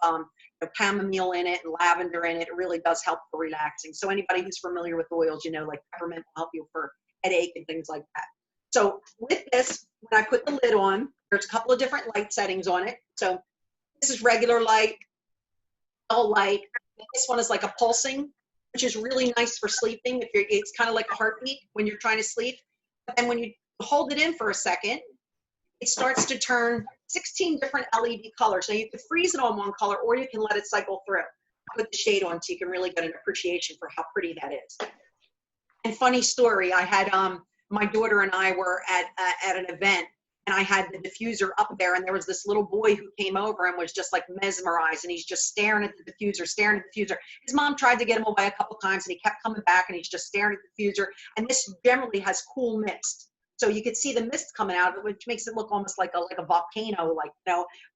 chamomile in it and lavender in it, it really does help for relaxing. So anybody who's familiar with oils, like peppermint will help you for headache and things like that. So with this, when I put the lid on, there's a couple of different light settings on it. So this is regular light, dull light. This one is like a pulsing, which is really nice for sleeping. It's kind of like a heartbeat when you're trying to sleep. But then when you hold it in for a second, it starts to turn 16 different LED colors. Now you can freeze it on one color, or you can let it cycle through. Put the shade on so you can really get an appreciation for how pretty that is. And funny story, I had my daughter and I were at an event, and I had the diffuser up there, and there was this little boy who came over and was just like mesmerized, and he's just staring at the diffuser, staring at the diffuser. His mom tried to get him away a couple times, and he kept coming back, and he's just staring at the diffuser. And this generally has cool mist. So you could see the mist coming out of it, which makes it look almost like a volcano,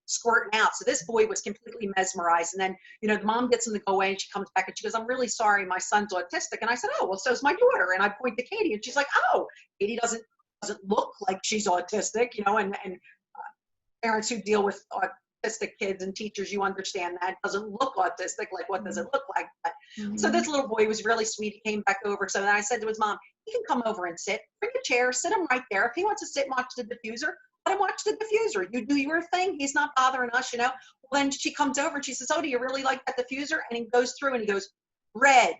squirting out. So this boy was completely mesmerized. And then, the mom gets him to go away, and she comes back and she goes, "I'm really sorry, my son's autistic." And I said, "Oh, well, so's my daughter." And I point to Katie, and she's like, "Oh, Katie doesn't look like she's autistic," and parents who deal with autistic kids and teachers, you understand that doesn't look autistic. Like, what does it look like? So this little boy was really sweet. He came back over. So then I said to his mom, "He can come over and sit. Bring a chair, sit him right there. If he wants to sit and watch the diffuser, let him watch the diffuser. You do your thing. He's not bothering us, Well, then she comes over and she says, "Oh, do you really like that diffuser?" And he goes through and he goes, red,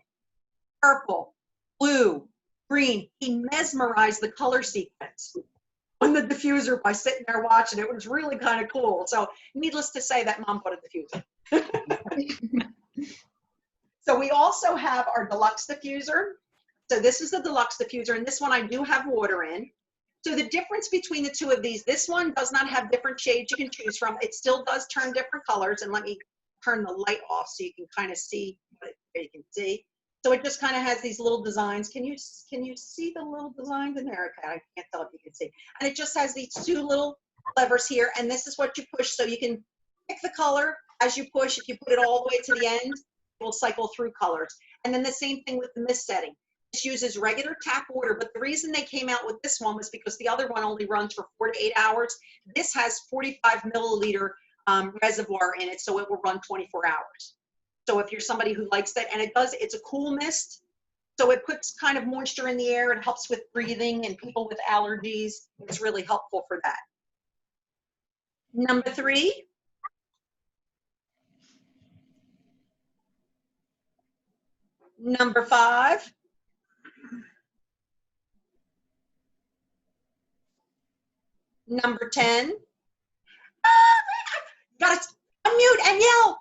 purple, blue, green. He mesmerized the color sequence on the diffuser by sitting there watching it. It was really kind of cool. So needless to say, that mom bought a diffuser. So we also have our deluxe diffuser. So this is the deluxe diffuser, and this one I do have water in. So the difference between the two of these, this one does not have different shades you can choose from. It still does turn different colors, and let me turn the light off so you can kind of see what you can see. So it just kind of has these little designs. Can you see the little designs in there? Okay, I can't tell if you can see. And it just has these two little levers here, and this is what you push, so you can pick the color as you push. If you put it all the way to the end, it will cycle through colors. And then the same thing with the mist setting. This uses regular tap water, but the reason they came out with this one was because the other one only runs for 4 to 8 hours. This has 45 milliliter reservoir in it, so it will run 24 hours. So if you're somebody who likes that, and it's a cool mist, so it puts kind of moisture in the air. It helps with breathing, and people with allergies, it's really helpful for that. Number 3. Number 5. Number 10. Gotta unmute and yell.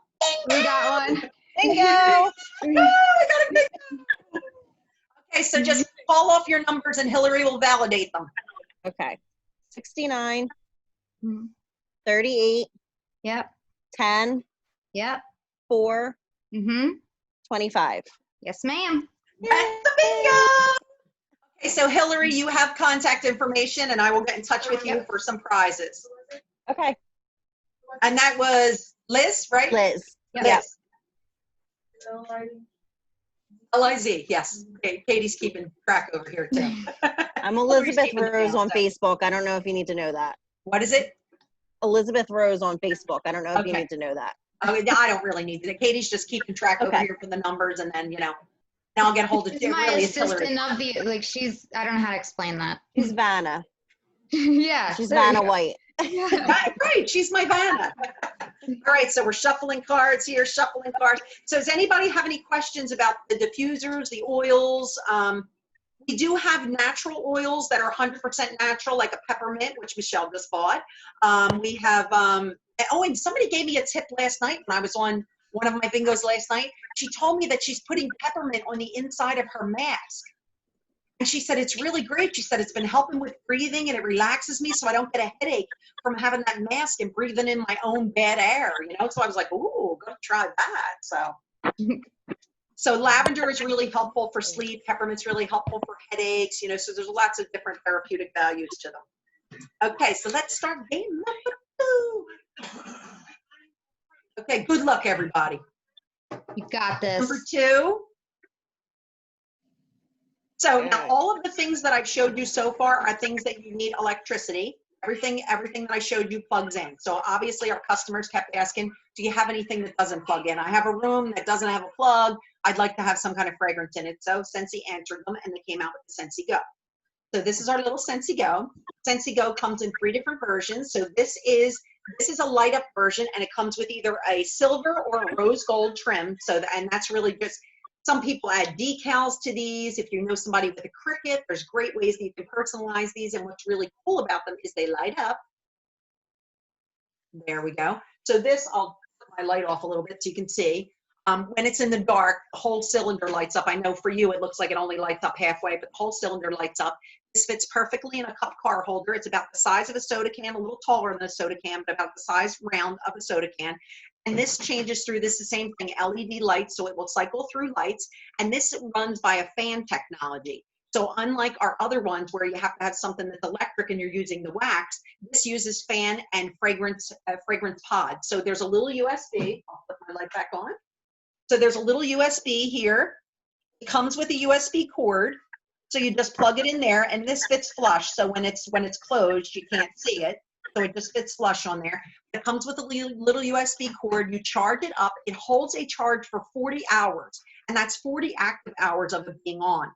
Bingo! We got one. Bingo! I got a bingo. Okay, so just call off your numbers and Hillary will validate them. Okay. 69, Mhm. 38, Yep. 10, Yep. 4, Mm-hmm. 25. Yes, ma'am. That's the bingo. Okay, so Hillary, you have contact information, and I will get in touch with you for some prizes. Okay. And that was Liz, right? Liz. Yep. Yes. L-I-Z, yes. Okay, Katie's keeping track over here too. I'm Elizabeth keeping it Rose down, on so. Facebook. I don't know if you need to know that. What is it? Elizabeth Rose on Facebook. I don't know if you Okay. need to know that. I don't really need to. Katie's just keeping track over Okay. here for the numbers, and then, now I'll get hold of She's it. my Really, it's assistant Hillary. of the, I don't know how to explain that. She's Vanna. Yeah. She's there you Vanna go. White. Right, she's my Vanna. All right, so we're shuffling cards here, shuffling cards. So does anybody have any questions about the diffusers, the oils? We do have natural oils that are 100% natural, like a peppermint, which Michelle just bought. We have, oh, and somebody gave me a tip last night when I was on one of my bingos last night. She told me that she's putting peppermint on the inside of her mask. And she said, it's really great. She said, it's been helping with breathing and it relaxes me so I don't get a headache from having that mask and breathing in my own bad air, you know? So I was like, ooh, go try that. So lavender is really helpful for sleep. Peppermint's really helpful for headaches, you know, so there's lots of different therapeutic values to them. Okay, so let's start game number 2. Okay, good luck, everybody. You got this. Number 2. So now all of the things that I've showed you so far are things that you need electricity. Everything that I showed you plugs in. So obviously our customers kept asking, do you have anything that doesn't plug in? I have a room that doesn't have a plug. I'd like to have some kind of fragrance in it. So Scentsy answered them and they came out with the Scentsy Go. So this is our little Scentsy Go. Scentsy Go comes in 3 different versions. So this is a light up version and it comes with either a silver or a rose gold trim. And that's really just, some people add decals to these. If you know somebody with a Cricut, there's great ways that you can personalize these. And what's really cool about them is they light up. There we go. So this, I'll put my light off a little bit so you can see. When it's in the dark, the whole cylinder lights up. I know for you, it looks like it only lights up halfway, but the whole cylinder lights up. This fits perfectly in a cup car holder. It's about the size of a soda can, a little taller than a soda can, but about the size round of a soda can. And this changes through, this is the same thing, LED lights, so it will cycle through lights. And this runs by a fan technology. So unlike our other ones where you have to have something that's electric and you're using the wax, this uses fan and fragrance pods. So there's a little USB. I'll put my light back on. So there's a little USB here. It comes with a USB cord. So you just plug it in there and this fits flush. So when it's closed, you can't see it. So it just fits flush on there. It comes with a little USB cord. You charge it up. It holds a charge for 40 hours. And that's 40 active hours of it being on.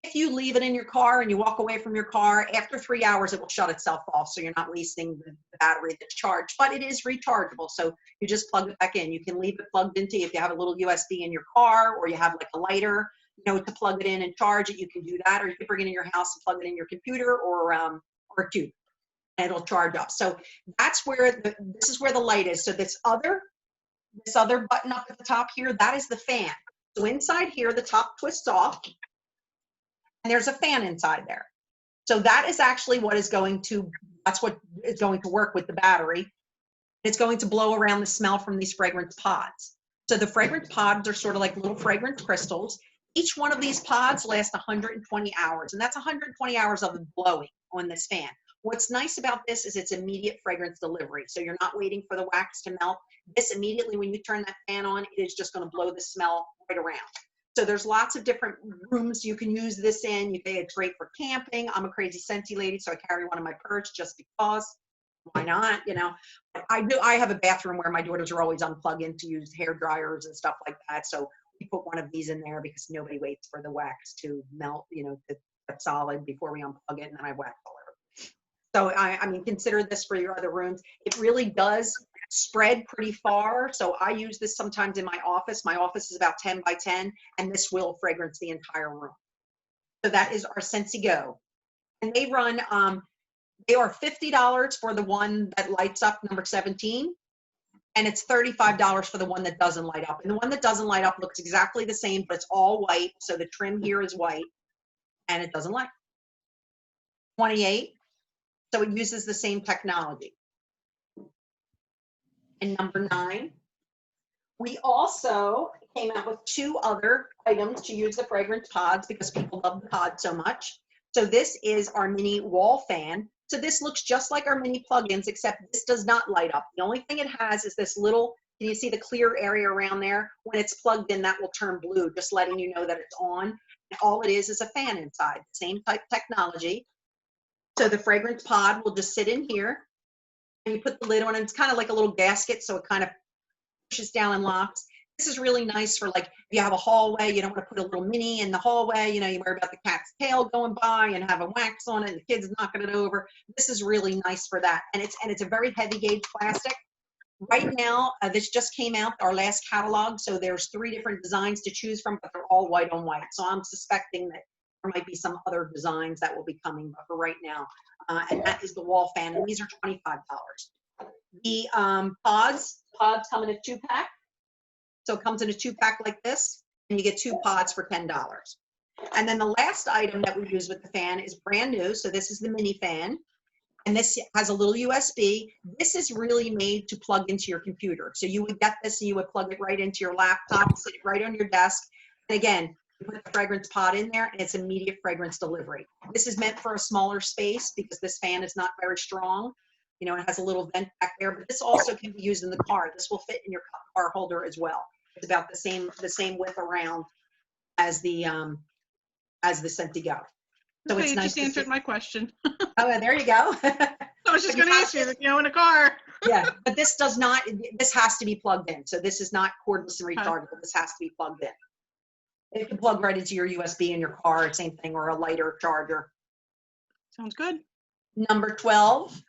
If you leave it in your car and you walk away from your car, after 3 hours, it will shut itself off. So you're not wasting the battery that's charged, but it is rechargeable. So you just plug it back in. You can leave it plugged into, if you have a little USB in your car or you have like a lighter, you know, to plug it in and charge it, you can do that. Or you can bring it in your house and plug it in your computer or a tube and it'll charge up. So that's where this is where the light is. So this other button up at the top here, that is the fan. So inside here, the top twists off. And there's a fan inside there. So that is actually what is going to, that's what is going to work with the battery. It's going to blow around the smell from these fragrance pods. So the fragrance pods are sort of like little fragrance crystals. Each one of these pods lasts 120 hours, and that's 120 hours of blowing on this fan. What's nice about this is it's immediate fragrance delivery. So you're not waiting for the wax to melt. This immediately, when you turn that fan on, it is just going to blow the smell right around. So there's lots of different rooms you can use this in. You say it's great for camping. I'm a crazy Scentsy lady, so I carry one in my purse just because. Why not? You know, I have a bathroom where my daughters are always unplugging to use hair dryers and stuff like that. So we put one of these in there because nobody waits for the wax to melt, you know, to get solid before we unplug it, and then I wax all over. So I mean, consider this for your other rooms. It really does spread pretty far. So I use this sometimes in my office. My office is about 10 by 10, and this will fragrance the entire room. So that is our Scentsy Go. And they run, they are $50 for the one that lights up, number 17. And it's $35 for the one that doesn't light up. And the one that doesn't light up looks exactly the same, but it's all white. So the trim here is white and it doesn't light. 28. So it uses the same technology. And number 9, we also came out with 2 other items to use the fragrance pods because people love the pod so much. So this is our mini wall fan. So this looks just like our mini plugins, except this does not light up. The only thing it has is this little, can you see the clear area around there? When it's plugged in, that will turn blue, just letting you know that it's on. And all it is a fan inside, same type technology. So the fragrance pod will just sit in here. And you put the lid on, and it's kind of like a little gasket, so it kind of pushes down and locks. This is really nice for like, if you have a hallway, you don't want to put a little mini in the hallway, you know, you worry about the cat's tail going by and having wax on it and the kids knocking it over. This is really nice for that. And it's a very heavy gauge plastic. Right now, this just came out, our last catalog, so there's 3 different designs to choose from, but they're all white on white. So I'm suspecting that there might be some other designs that will be coming, but for right now, and that is the wall fan, and these are $25. The pods come in a 2-pack. So it comes in a 2-pack like this, and you get 2 pods for $10. And then the last item that we use with the fan is brand new. So this is the mini fan. And this has a little USB. This is really made to plug into your computer. So you would get this and you would plug it right into your laptop, sit it right on your desk. And again, you put the fragrance pod in there and it's immediate fragrance delivery. This is meant for a smaller space because this fan is not very strong. You know, it has a little vent back there, but this also can be used in the car. This will fit in your car holder as well. It's about the same width around as the Scentsy Go. So Okay, it's you nice just to answered see. my question. Oh, there you go. I was just going to ask you, you know, in a car. Yeah, but this does not, this has to be plugged in. So this is not cordless and rechargeable. This has to be plugged in. It can plug right into your USB in your car, same thing, or a lighter charger. Sounds good. Number 12.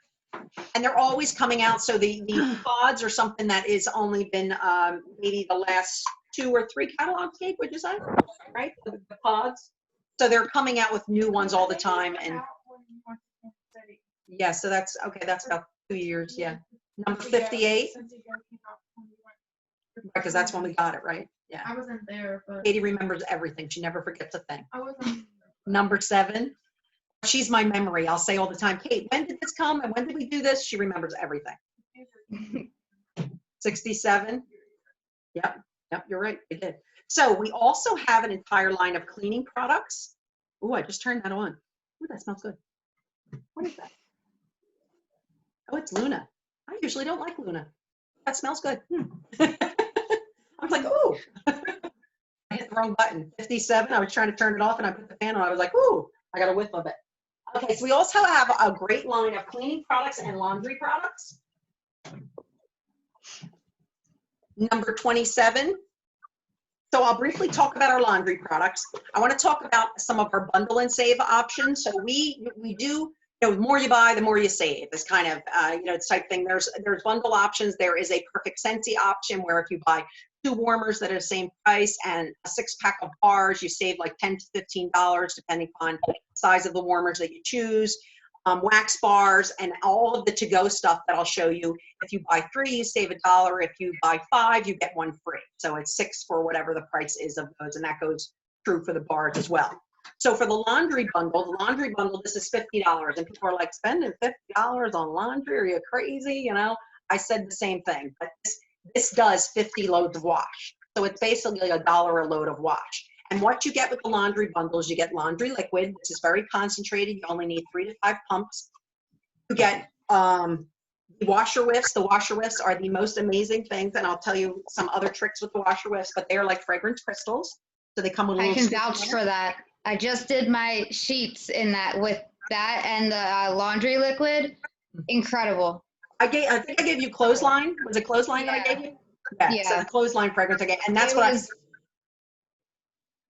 And they're always coming out. So the pods are something that is only been maybe the last 2 or 3 catalogs, Kate, would you say? Right? The pods. So they're coming out with new ones all the time. And yeah, so that's, okay, that's about 2 years, yeah. Number 58. Because that's when we got it, right? Yeah. I wasn't there, but Katie remembers everything. She never forgets a thing. I wasn't. Number 7. She's my memory. I'll say all the time, Kate, when did this come and when did we do this? She remembers everything. 67. Yep, you're right. We did. So we also have an entire line of cleaning products. Oh, I just turned that on. Oh, that smells good. What is that? Oh, it's Luna. I usually don't like Luna. That smells good. I was like, ooh. I hit the wrong button. 57. I was trying to turn it off and I put the fan on. I was like, ooh, I got a whiff of it. Okay, so we also have a great line of cleaning products and laundry products. Number 27. So I'll briefly talk about our laundry products. I want to talk about some of our bundle and save options. So we do, you know, the more you buy, the more you save. This kind of, you know, it's type thing. There's bundle options. There is a perfect Scentsy option where if you buy 2 warmers that are the same price and a 6-pack of bars, you save like $10 to $15 depending on the size of the warmers that you choose. Wax bars and all of the to-go stuff that I'll show you. If you buy 3, you save $1. If you buy 5, you get 1 free. So it's 6 for whatever the price is of those, and that goes true for the bars as well. So for the laundry bundle, this is $50, and people are like, spending $50 on laundry? Are you crazy? You know, I said the same thing, but this does 50 loads of wash. So it's basically $1 a load of wash. And what you get with the laundry bundles, you get laundry liquid, which is very concentrated. You only need 3 to 5 pumps. You get the washer whiffs. The washer whiffs are the most amazing things, and I'll tell you some other tricks with the washer whiffs, but they are like fragrance crystals. So they come with a little. I can vouch for that. I just did my sheets in that with that and the laundry liquid. Incredible. I think I gave you clothesline. Was it clothesline that I gave you? Yeah. So the clothesline fragrance again, and that's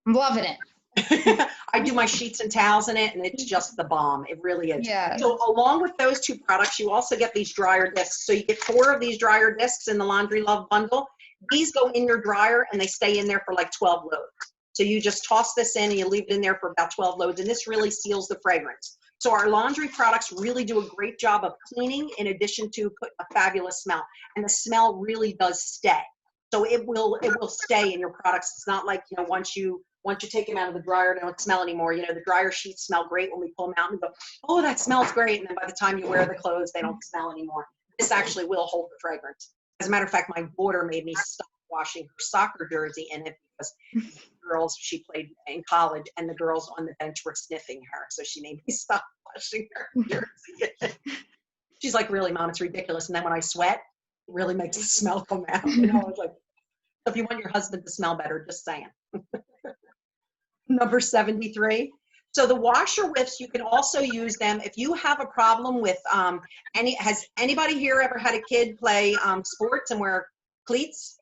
I'm loving it. I do my sheets and towels in it, and it's just the bomb. It really is. Yeah. So along with those 2 products, you also get these dryer discs. So you get 4 of these dryer discs in the Laundry Love bundle. These go in your dryer, and they stay in there for like 12 loads. So you just toss this in, and you leave it in there for about 12 loads, and this really seals the fragrance. So our laundry products really do a great job of cleaning in addition to putting a fabulous smell. And the smell really does stay. So it will stay in your products. It's not like, you know, once you take them out of the dryer, they don't smell anymore. You know, the dryer sheets smell great when we pull them out and go, oh, that smells great. And then by the time you wear the clothes, they don't smell anymore. This actually will hold the fragrance. As a matter of fact, my daughter made me stop washing her soccer jersey in it because girls, she played in college, and the girls on the bench were sniffing her. So she made me stop washing her jersey. She's like, really, Mom, it's ridiculous. And then when I sweat, it really makes the smell come out. You know, it's like, so if you want your husband to smell better, just saying. Number 73. So the washer whiffs, you can also use them if you have a problem with has anybody here ever had a kid play sports and wear cleats?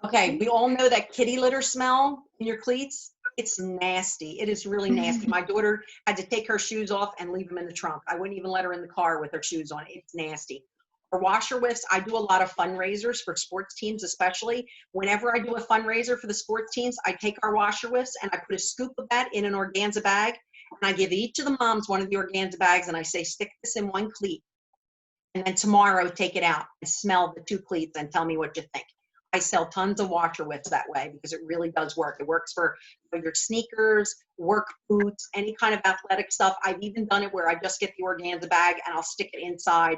Okay, we all know that kitty litter smell in your cleats. It's nasty. It is really nasty. My daughter had to take her shoes off and leave them in the trunk. I wouldn't even let her in the car with her shoes on. It's nasty. For washer whiffs, I do a lot of fundraisers for sports teams, especially. Whenever I do a fundraiser for the sports teams, I take our washer whiffs and I put a scoop of that in an organza bag. And I give each of the moms one of the organza bags and I say, stick this in one cleat. And then tomorrow, take it out and smell the 2 cleats and tell me what you think. I sell tons of washer whiffs that way because it really does work. It works for your sneakers, work boots, any kind of athletic stuff. I've even done it where I just get the organza bag and I'll stick it inside,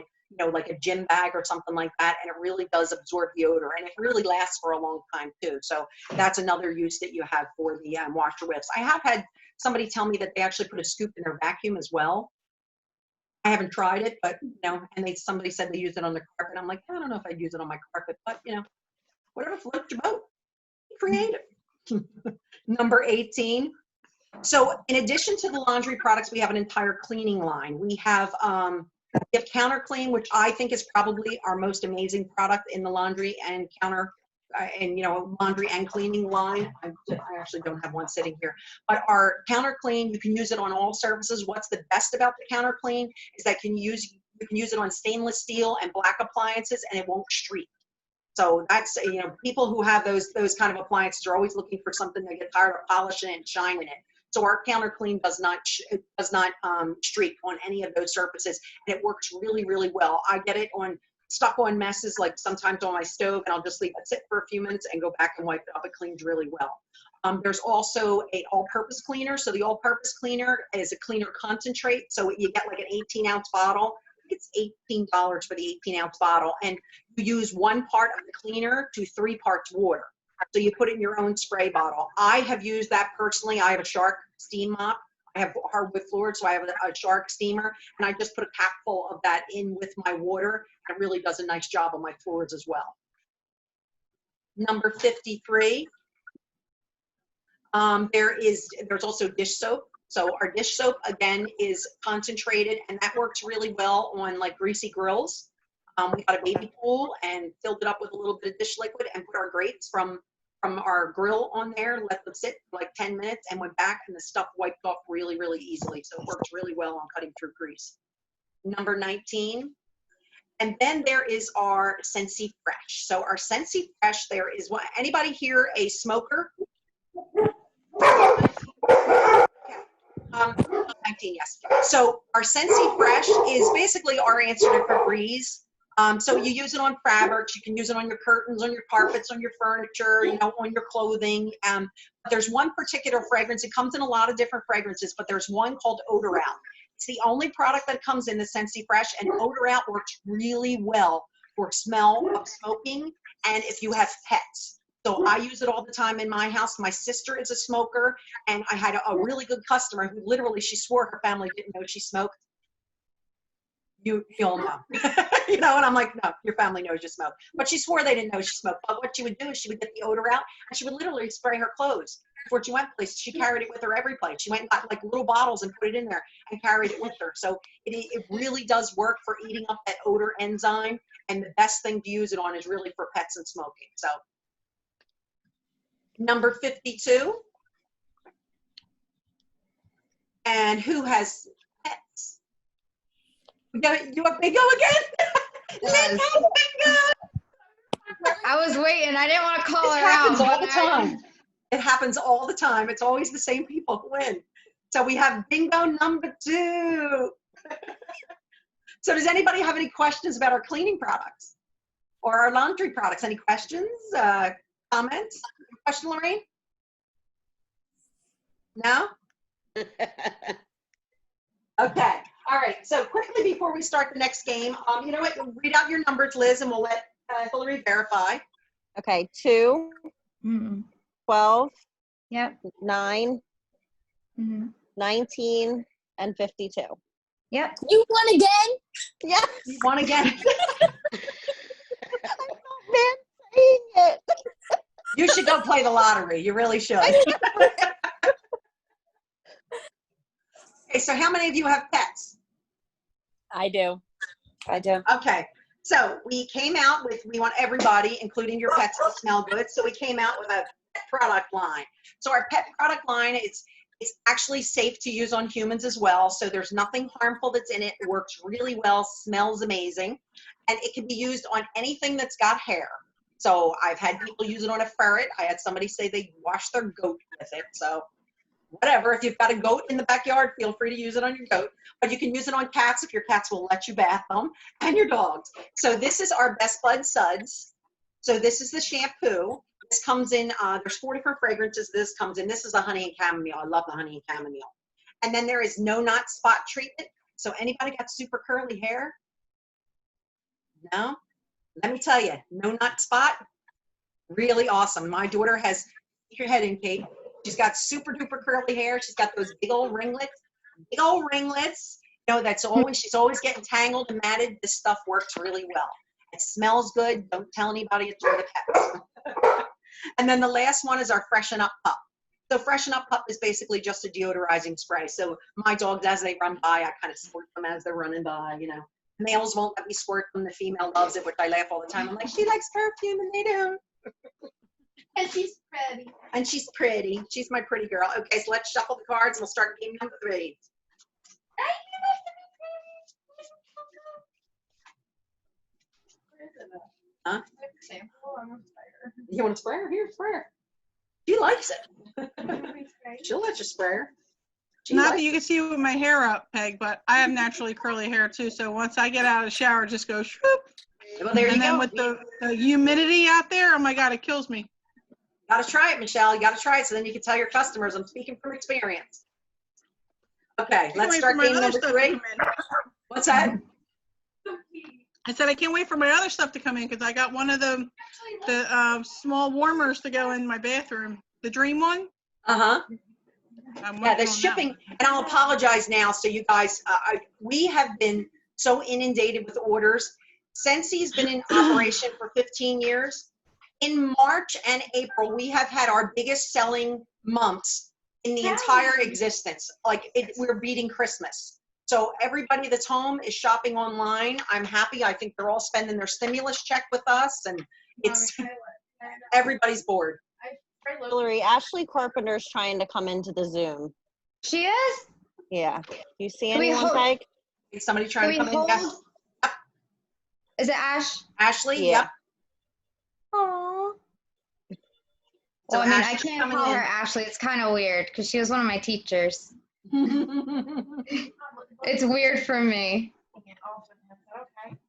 like a gym bag or something like that. And it really does absorb the odor and it really lasts for a long time too. So that's another use that you have for the washer whiffs. I have had somebody tell me that they actually put a scoop in their vacuum as well. I haven't tried it, but and somebody said they use it on the carpet. I'm like, I don't know if I'd use it on my carpet, but whatever floats your boat. Be creative. Number 18. So in addition to the laundry products, we have an entire cleaning line. We have Counter Clean, which I think is probably our most amazing product in the laundry and laundry and cleaning line. I actually don't have one sitting here, but our Counter Clean, you can use it on all surfaces. What's the best about the Counter Clean is that you can use it on stainless steel and black appliances and it won't streak. So that's, people who have those kind of appliances are always looking for something. They get tired of polishing it and shining it. So our Counter Clean does not streak on any of those surfaces, and it works really, really well. I get it stuck on messes, like sometimes on my stove, and I'll just leave it sit for a few minutes and go back and wipe it up. It cleans really well. There's also a all-purpose cleaner. So the all-purpose cleaner is a cleaner concentrate. So you get like an 18-ounce bottle. It's $18 for the 18-ounce bottle, and you use 1 part of the cleaner to 3 parts water. So you put it in your own spray bottle. I have used that personally. I have a Shark steam mop. I have hardwood floors, so I have a Shark steamer, and I just put a capful of that in with my water. It really does a nice job on my floors as well. Number 53. There's also dish soap. So our dish soap, again, is concentrated, and that works really well on like greasy grills. We got a baby pool and filled it up with a little bit of dish liquid and put our grates from our grill on there, let them sit for like 10 minutes and went back, and the stuff wiped off really, really easily. So it works really well on cutting through grease. Number 19. And then there is our Scentsy Fresh. So our Scentsy Fresh, there is one. Anybody here a smoker? 19, yes. So our Scentsy Fresh is basically our answer to Febreze. So you use it on fabrics, you can use it on your curtains, on your carpets, on your furniture, on your clothing. But there's one particular fragrance. It comes in a lot of different fragrances, but there's one called Odor Out. It's the only product that comes in the Scentsy Fresh, and Odor Out works really well for smell of smoking and if you have pets. So I use it all the time in my house. My sister is a smoker, and I had a really good customer who literally, she swore her family didn't know she smoked. You all know. And I'm like, no, your family knows you smoke. But she swore they didn't know she smoked. But what she would do is she would get the odor out, and she would literally spray her clothes before she went places. She carried it with her every place. She went and got like little bottles and put it in there and carried it with her. So it really does work for eating up that odor enzyme. And the best thing to use it on is really for pets and smoking. So number 52. And who has pets? You have Bingo again? Lynn has Bingo! I was waiting. I didn't want to call her out. It happens all the time. It happens all the time. It's always the same people who win. So we have Bingo number 2. So does anybody have any questions about our cleaning products or our laundry products? Any questions, comments? Question, Lorraine? No? Okay. All right. So quickly before we start the next game, you know what? Read out your numbers, Liz, and we'll let Hillary verify. Okay. 2, 12, Yep. 9, 19, and 52. Yep. You won again? Yes. You won again. I'm saying it. You should go play the lottery. You really should. Okay, so how many of you have pets? I do. I do. Okay. So we came out with, we want everybody, including your pets, to smell good. So we came out with a pet product line. So our pet product line, it's actually safe to use on humans as well. So there's nothing harmful that's in it. It works really well, smells amazing. And it can be used on anything that's got hair. So I've had people use it on a ferret. I had somebody say they wash their goat with it. So whatever, if you've got a goat in the backyard, feel free to use it on your goat. But you can use it on cats if your cats will let you bath them, and your dogs. So this is our Best Bud Suds. So this is the shampoo. This comes in, there's 4 different fragrances this comes in. This is a honey and chamomile. I love the honey and chamomile. And then there is no knot spot treatment. So anybody got super curly hair? No? Let me tell you, no knot spot, really awesome. My daughter has, stick your head in, Kate. She's got super duper curly hair. She's got those big old ringlets. Big old ringlets. You know, that's always, she's always getting tangled and matted. This stuff works really well. It smells good. Don't tell anybody it's for the pets. And then the last one is our Freshen Up Pup. So Freshen Up Pup is basically just a deodorizing spray. So my dogs, as they run by, I kind of squirt them as they're running by, you know. Males won't let me squirt them. The female loves it, which I laugh all the time. I'm like, she likes perfume and they don't. And she's pretty. And she's pretty. She's my pretty girl. Okay, so let's shuffle the cards and we'll start game number 3. Huh? You want to spray her? Here, spray her. She likes it. She'll let you spray her. Not that you can see with my hair up, Peg, but I have naturally curly hair too. So once I get out of the shower, it just goes shoop. Well, there and you then go. with the humidity out there, oh my God, it kills me. Got to try it, Michelle. You got to try it so then you can tell your customers. I'm speaking from experience. Okay, let's start game number 3. What's that? I said I can't wait for my other stuff to come in because I got one of the small warmers to go in my bathroom. The Dream one. Uh-huh. Yeah, the shipping, and I'll apologize now. So you guys, we have been so inundated with orders. Scentsy's been in operation for 15 years. In March and April, we have had our biggest selling months in the entire existence. Like we're beating Christmas. So everybody that's home is shopping online. I'm happy. I think they're all spending their stimulus check with us, and it's everybody's bored. Hillary, Ashley Carpenter's trying to come into the Zoom. She is? Yeah. Do you see Can we anyone, hold- Peg? Is somebody trying to Can come we in? Yes. hold? Is it Ash? Ashley? Yeah. Yep. Aww. So Well, I mean, I Ashley's can't coming call in. her Ashley. It's kind of weird because she was one of my teachers. It's weird for me.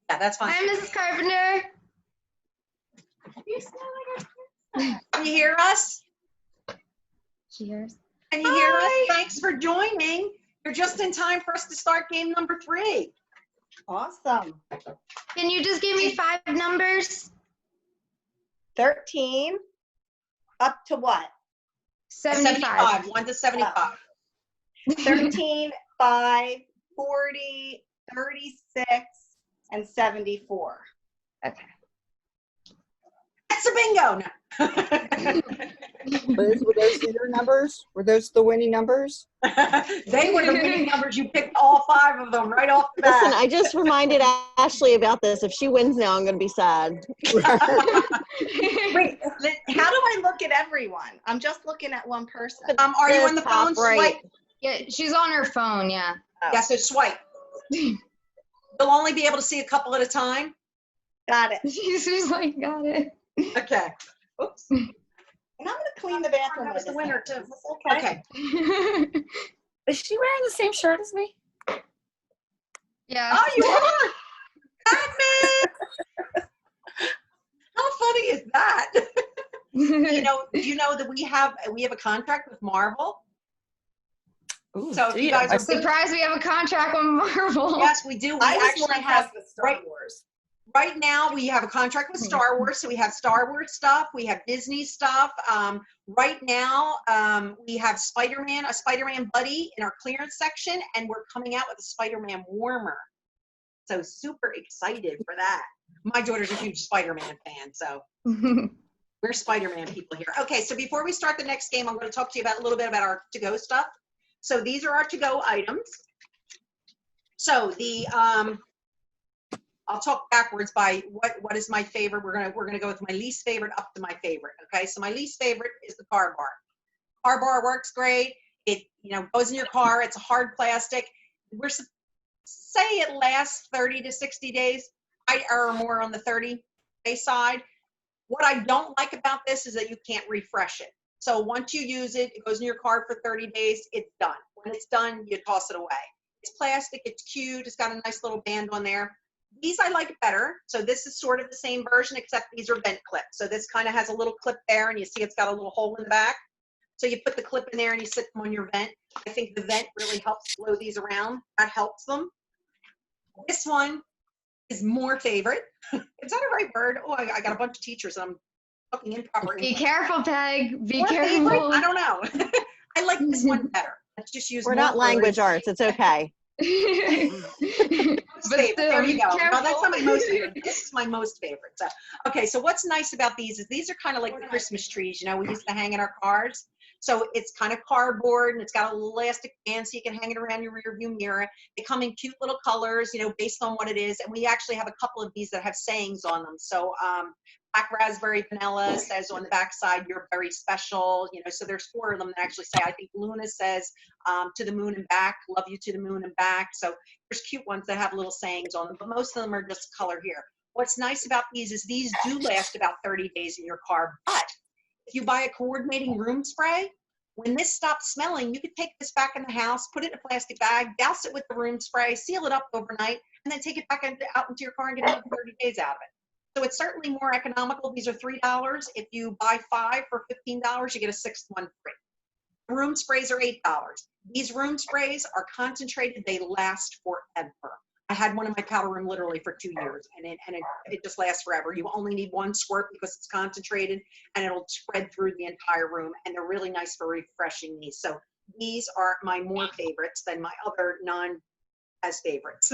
Yeah, that's fine. Hi, Mrs. Carpenter. Can you hear us? Cheers. Can you hear us? Thanks for joining. You're just in time for us to start game number 3. Awesome. Can you just give me 5 numbers? 13 up to what? 75. 1 to 75. 13, 5, 40, 36, and 74. Okay. That's a bingo. No. Liz, were those your numbers? Were those the winning numbers? They were the winning numbers. You picked all 5 of them right off the bat. Listen, I just reminded Ashley about this. If she wins now, I'm going to be sad. Wait, how do I look at everyone? I'm just looking at one person. Are you on the Top phone? right. Swipe. Yeah, she's on her phone, yeah. Yeah, so swipe. You'll only be able to see a couple at a time. Got it. She's like, got it. Okay. Oops. And I'm going to clean the bathroom. That was the with winner, this. too. Is this okay? Okay. Is she wearing the same shirt as me? Yeah. Oh, you are? Batman! How funny is that? You know that we have a contract with Marvel. Ooh, So if do you you? guys I'm are surprised we have a contract with Marvel. yes, we do. We I was actually more have impressed with Star Wars. right now we have a contract with Star Wars, so we have Star Wars stuff, we have Disney stuff. Right now we have a Spider-Man buddy in our clearance section, and we're coming out with a Spider-Man warmer. So super excited for that. My daughter's a huge Spider-Man fan, so we're Spider-Man people here. Okay, so before we start the next game, I'm going to talk to you about a little bit about our to-go stuff. So these are our to-go items. So the I'll talk backwards by what is my favorite. We're gonna go with my least favorite up to my favorite. Okay, so my least favorite is the car bar. Car bar works great. It goes in your car. It's a hard plastic. We're say it lasts 30 to 60 days. I err more on the 30-day side. What I don't like about this is that you can't refresh it. So once you use it, it goes in your car for 30 days. It's done. When it's done, you toss it away. It's plastic. It's cute. It's got a nice little band on there. These I like better. So this is sort of the same version, except these are vent clips. So this kind of has a little clip there, and you see it's got a little hole in the back. So you put the clip in there and you sit them on your vent. I think the vent really helps blow these around. That helps them. This one is more favorite. Is that a right word? Oh, I got a bunch of teachers. I'm talking improper. Be careful, Peg. Be More careful. favorite? I don't know. I like this one better. Let's just use. We're more not language words. arts. It's okay. But Favorite. still, There you be go. No, careful. that's not my most favorite. This is my most favorite. So, okay. So what's nice about these is these are kind of like the Christmas trees, we used to hang in our cars. So it's kind of cardboard and it's got a little elastic band so you can hang it around your rear view mirror. They come in cute little colors, based on what it is. And we actually have a couple of these that have sayings on them. So black raspberry vanilla says on the back side, you're very special. So there's 4 of them that actually say, I think Luna says, to the moon and back, love you to the moon and back. So there's cute ones that have little sayings on them, but most of them are just color here. What's nice about these is these do last about 30 days in your car, but if you buy a coordinating room spray, when this stops smelling, you could take this back in the house, put it in a plastic bag, douse it with the room spray, seal it up overnight, and then take it back out into your car and get another 30 days out of it. So it's certainly more economical. These are $3. If you buy 5 for $15, you get a 6th one free. Room sprays are $8. These room sprays are concentrated. They last forever. I had one in my powder room literally for 2 years, and it just lasts forever. You only need 1 squirt because it's concentrated, and it'll spread through the entire room, and they're really nice for refreshing these. So these are my more favorites than my other non-as favorites.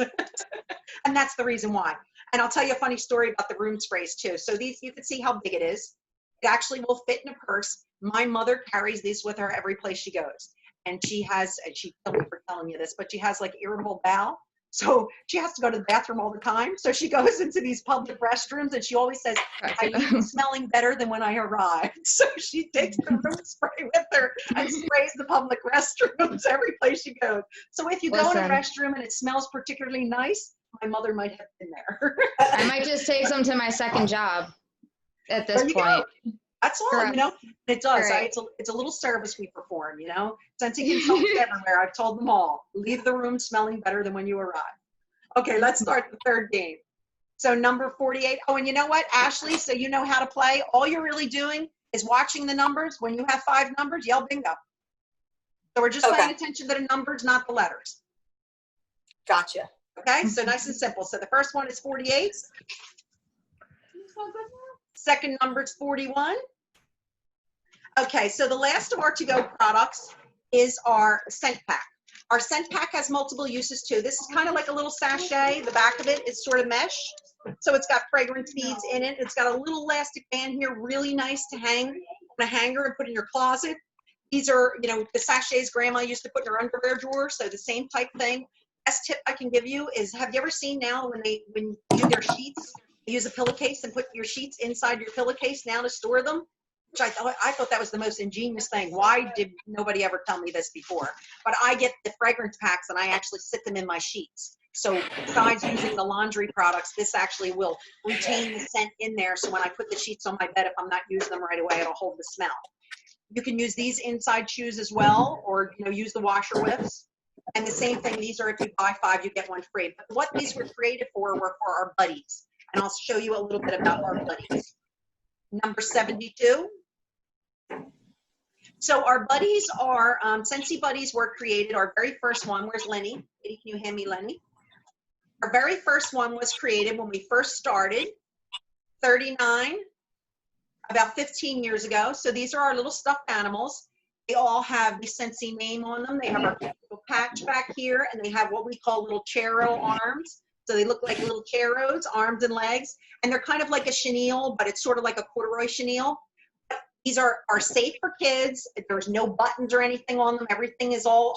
And that's the reason why. And I'll tell you a funny story about the room sprays too. So these, you can see how big it is. It actually will fit in a purse. My mother carries these with her every place she goes. And she killed me for telling you this, but she has like irritable bowel. So she has to go to the bathroom all the time. So she goes into these public restrooms and she always says, I leave smelling better than when I arrived. So she takes the room spray with her and sprays the public restrooms every place she goes. So if you go in a restroom and it smells particularly nice, my mother might have been there. I might just take some to my second job at this point. Go. That's all, Correct. It does. Right. It's a little service we perform, Scentsy consultants everywhere. I've told them all, leave the room smelling better than when you arrive. Okay, let's start the third game. So number 48. Oh, and you know what, Ashley? So you know how to play. All you're really doing is watching the numbers. When you have 5 numbers, yell bingo. So we're just paying attention to the numbers, not the letters. Gotcha. Okay, so nice and simple. So the first one is 48. Second number is 41. Okay, so the last of our to-go products is our scent pack. Our scent pack has multiple uses too. This is kind of like a little sachet. The back of it is sort of mesh. So it's got fragrance beads in it. It's got a little elastic band here, really nice to hang on a hanger and put in your closet. These are, the sachets grandma used to put in her underwear drawer. So the same type thing. Best tip I can give you is, have you ever seen now when you do their sheets, they use a pillowcase and put your sheets inside your pillowcase now to store them? Which I thought that was the most ingenious thing. Why did nobody ever tell me this before? But I get the fragrance packs and I actually sit them in my sheets. So besides using the laundry products, this actually will retain the scent in there. So when I put the sheets on my bed, if I'm not using them right away, it'll hold the smell. You can use these inside shoes as well, or use the washer whiffs. And the same thing, these are if you buy 5, you get 1 free. But what these were created for were for our buddies. And I'll show you a little bit about our buddies. Number 72. So our buddies are, Scentsy Buddies were created, our very first one, where's Lenny? Can you hand me Lenny? Our very first one was created when we first started, 39, about 15 years ago. So these are our little stuffed animals. They all have the Scentsy name on them. They have our little patch back here, and they have what we call little chero arms. So they look like little cheros, arms and legs, and they're kind of like a chenille, but it's sort of like a corduroy chenille. These are safe for kids. There's no buttons or anything on them. Everything is all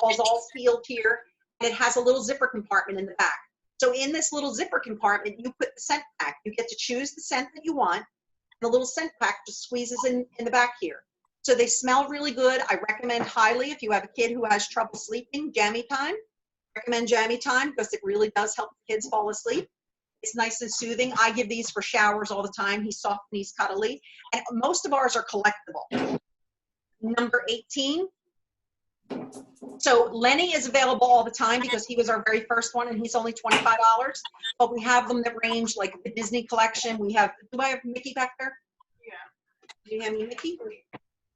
sealed here. And it has a little zipper compartment in the back. So in this little zipper compartment, you put the scent pack. You get to choose the scent that you want. The little scent pack just squeezes in the back here. So they smell really good. I recommend highly if you have a kid who has trouble sleeping, Jammy Time. Recommend Jammy Time because it really does help kids fall asleep. It's nice and soothing. I give these for showers all the time. He's soft and he's cuddly. And most of ours are collectible. Number 18. So Lenny is available all the time because he was our very first one and he's only $25. But we have them that range like the Disney collection. We have, do I have Mickey back there? Yeah. Do you have any Mickey?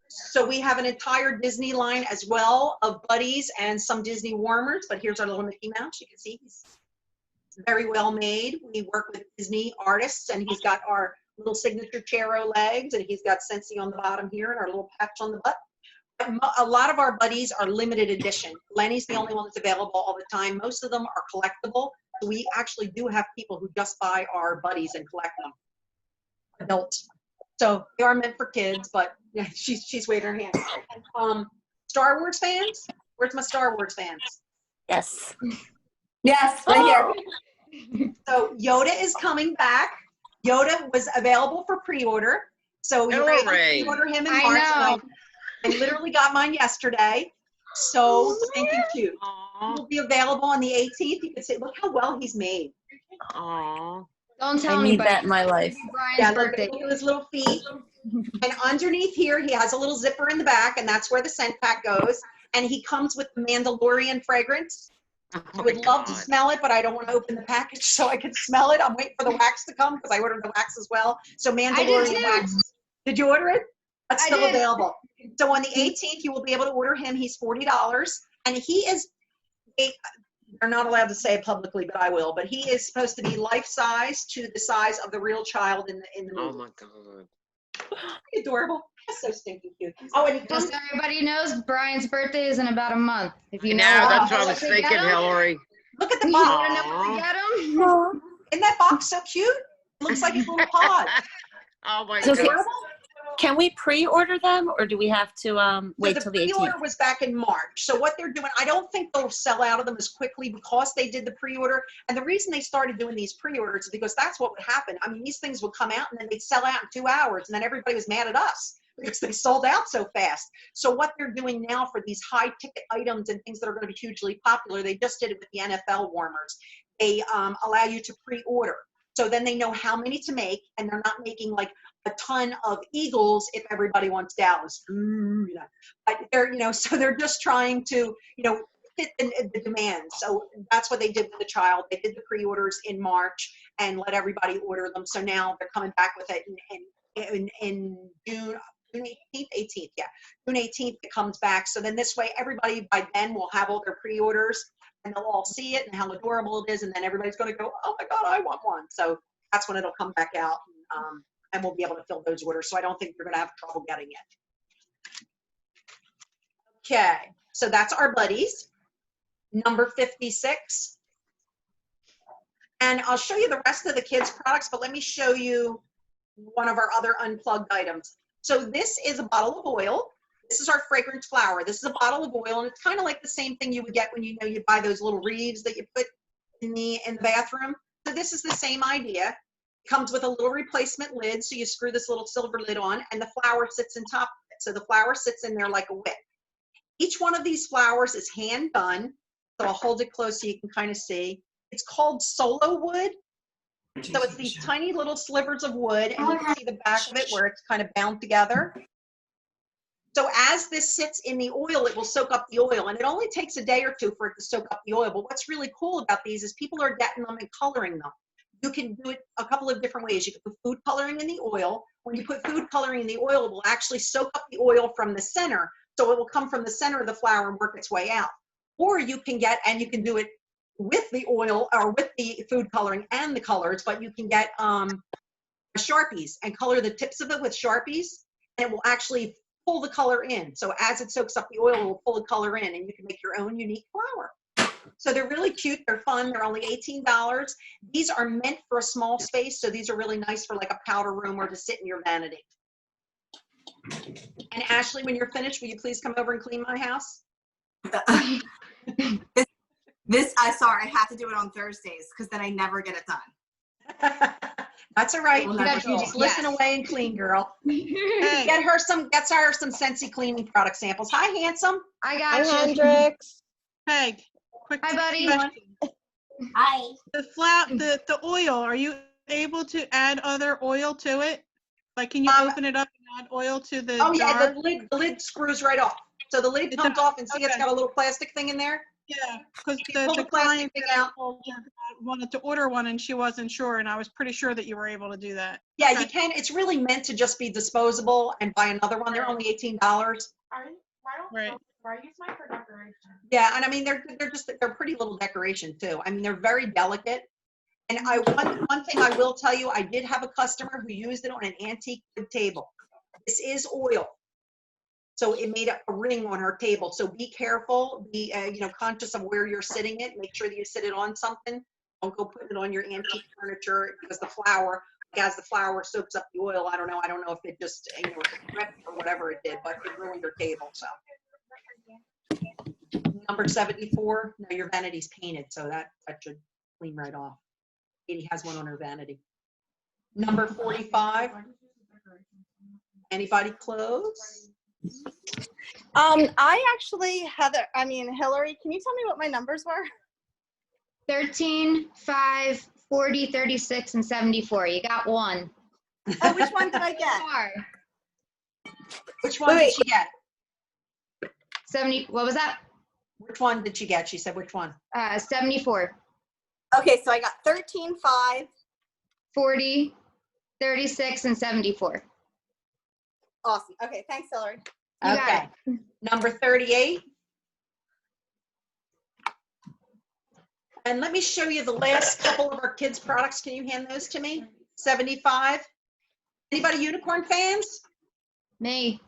So we have an entire Disney line as well of buddies and some Disney warmers. But here's our little Mickey Mouse. You can see he's very well made. We work with Disney artists and he's got our little signature Chero legs and he's got Scentsy on the bottom here and our little patch on the butt. A lot of our buddies are limited edition. Lenny's the only one that's available all the time. Most of them are collectible. So we actually do have people who just buy our buddies and collect them. Adults. So they are meant for kids, but yeah, she's waving her hand. Star Wars fans? Where's my Star Wars fans? Yes. Yes, right here. So Yoda is coming back. Yoda was available for pre-order. So you were able to pre-order him in March. I literally got mine yesterday. So stinking cute. He will be available on the 18th. You can see, look how well he's made. Aww. Don't tell I me need that in my life. Yeah, look at his little feet. And underneath here, he has a little zipper in the back, and that's where the scent pack goes. And he comes with the Mandalorian fragrance. I would love to smell it, but I don't want to open the package so I can smell it. I'm waiting for the wax to come because I ordered the wax as well. So Mandalorian wax. Did you order it? That's still available. So on the 18th, you will be able to order him. He's $40. And he is, they're not allowed to say it publicly, but I will. But he is supposed to be life-size to the size of the real child in the movie. Oh, my God. Adorable. That's so stinky cute. Oh, and he just so everybody knows, Brian's birthday is in about a month. If you know, that's what I was thinking, Hillary. Look at the box. You know where to get him? Isn't that box so cute? It looks like his little pod. Oh my So God. Can we pre-order them, or do we have to wait till the 18th? The pre-order was back in March. So what they're doing, I don't think they'll sell out of them as quickly because they did the pre-order. And the reason they started doing these pre-orders is because that's what would happen. I mean, these things would come out and then they'd sell out in 2 hours, and then everybody was mad at us because they sold out so fast. So what they're doing now for these high ticket items and things that are going to be hugely popular, they just did it with the NFL warmers. They allow you to pre-order. So then they know how many to make, and they're not making like a ton of Eagles if everybody wants Dallas. But they're, so they're just trying to, fit the demand. So that's what they did with the child. They did the pre-orders in March and let everybody order them. So now they're coming back with it in June 18th. Yeah, June 18th it comes back. So then this way, everybody by then will have all their pre-orders. And they'll all see it and how adorable it is, and then everybody's going to go, oh my God, I want one. So that's when it'll come back out, and we'll be able to fill those orders. So I don't think you're going to have trouble getting it. Okay, so that's our buddies. Number 56. And I'll show you the rest of the kids' products, but let me show you one of our other unplugged items. So this is a bottle of oil. This is our fragrance flower. This is a bottle of oil, and it's kind of like the same thing you would get when you buy those little reeds that you put in the bathroom. So this is the same idea. It comes with a little replacement lid, so you screw this little silver lid on, and the flower sits in top of it. So the flower sits in there like a wick. Each one of these flowers is hand done, so I'll hold it close so you can kind of see. It's called solo wood. So it's these tiny little slivers of wood, and you can see the back of it where it's kind of bound together. So as this sits in the oil, it will soak up the oil, and it only takes a day or two for it to soak up the oil. But what's really cool about these is people are getting them and coloring them. You can do it a couple of different ways. You can put food coloring in the oil. When you put food coloring in the oil, it will actually soak up the oil from the center. So it will come from the center of the flower and work its way out. Or you can do it with the oil or with the food coloring and the colors, but you can get Sharpies and color the tips of it with Sharpies, and it will actually pull the color in. So as it soaks up the oil, it will pull the color in, and you can make your own unique flower. So they're really cute. They're fun. They're only $18. These are meant for a small space, so these are really nice for like a powder room or to sit in your vanity. And Ashley, when you're finished, will you please come over and clean my house? This, I have to do it on Thursdays because then I never get it done. That's all right. Well, You that's just all. listen Yes. away and clean, girl. Hey, Get her some Scentsy cleaning product samples. Hi, handsome. I Hi, got you. Hendrix. Peg, quick Hi, buddy. question. Hi. The oil, are you able to add other oil to it? Like, can you open it up and add oil to the Oh jar? yeah, the lid screws right off. So the lid It comes does? off, and see it's Okay. got a little plastic thing in there? Yeah, because You pull the the plastic client thing that I out. told you wanted to order one and she wasn't sure, and I was pretty sure that you were able to do that. Yeah, Okay. you can. It's really meant to just be disposable and buy another one. They're only $18. Right. Why use mine for decoration? Yeah, and I mean they're pretty little decoration too. I mean they're very delicate. And one thing I will tell you, I did have a customer who used it on an antique wood table. This is oil, so it made a ring on her table. So be careful, be conscious of where you're sitting it. Make sure that you sit it on something. Don't go putting it on your antique furniture because the flour, as the flour soaks up the oil. I don't know if it just wrecked or whatever it did, but it ruined her table. So number 74. No, your vanity's painted, so that should clean right off. Katie has one on her vanity. Number 45. Anybody close? I actually, Hillary, can you tell me what my numbers were? 13, 5, 40, 36, and 74. You got one. Oh, which one did I get? Which one did she get? 70. What was that? Which one did she get? She said which one? 74. Okay, so I got 13, 5. 40, 36, and 74. Awesome. Okay, thanks, Hillary. You got Okay. Number 38. And let me show you the last couple of our kids' products. Can you hand those to me? 75. Anybody unicorn fans? Me.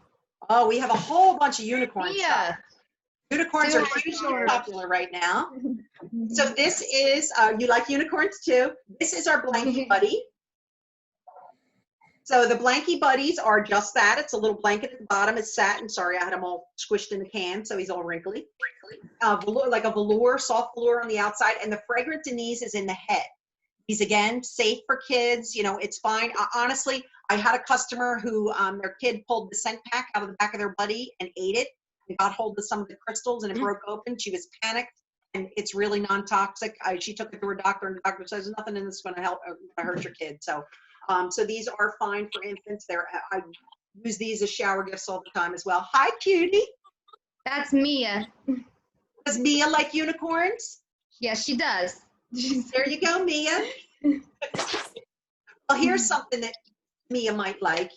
Oh, we have a whole bunch of unicorn stuff. Yeah. Unicorns are hugely popular right now. So this is, you like unicorns too. This is our Blankie Buddy. So the Blankie Buddies are just that. It's a little blanket at the bottom. It's satin. Sorry, I had him all squished in the can, so he's all wrinkly. Velour, like a velour, soft velour on the outside. And the fragrance in these is in the head. These, again, safe for kids. It's fine. Honestly, I had a customer who their kid pulled the scent pack out of the back of their buddy and ate it. And got hold of some of the crystals and it broke open. She was panicked, and it's really non-toxic. She took it to her doctor, and the doctor says there's nothing in this going to help hurt your kid. So these are fine for infants. I use these as shower gifts all the time as well. Hi, cutie. That's Mia. Does Mia like unicorns? Yes, she does. There you go, Mia. Well, here's something that Mia might like,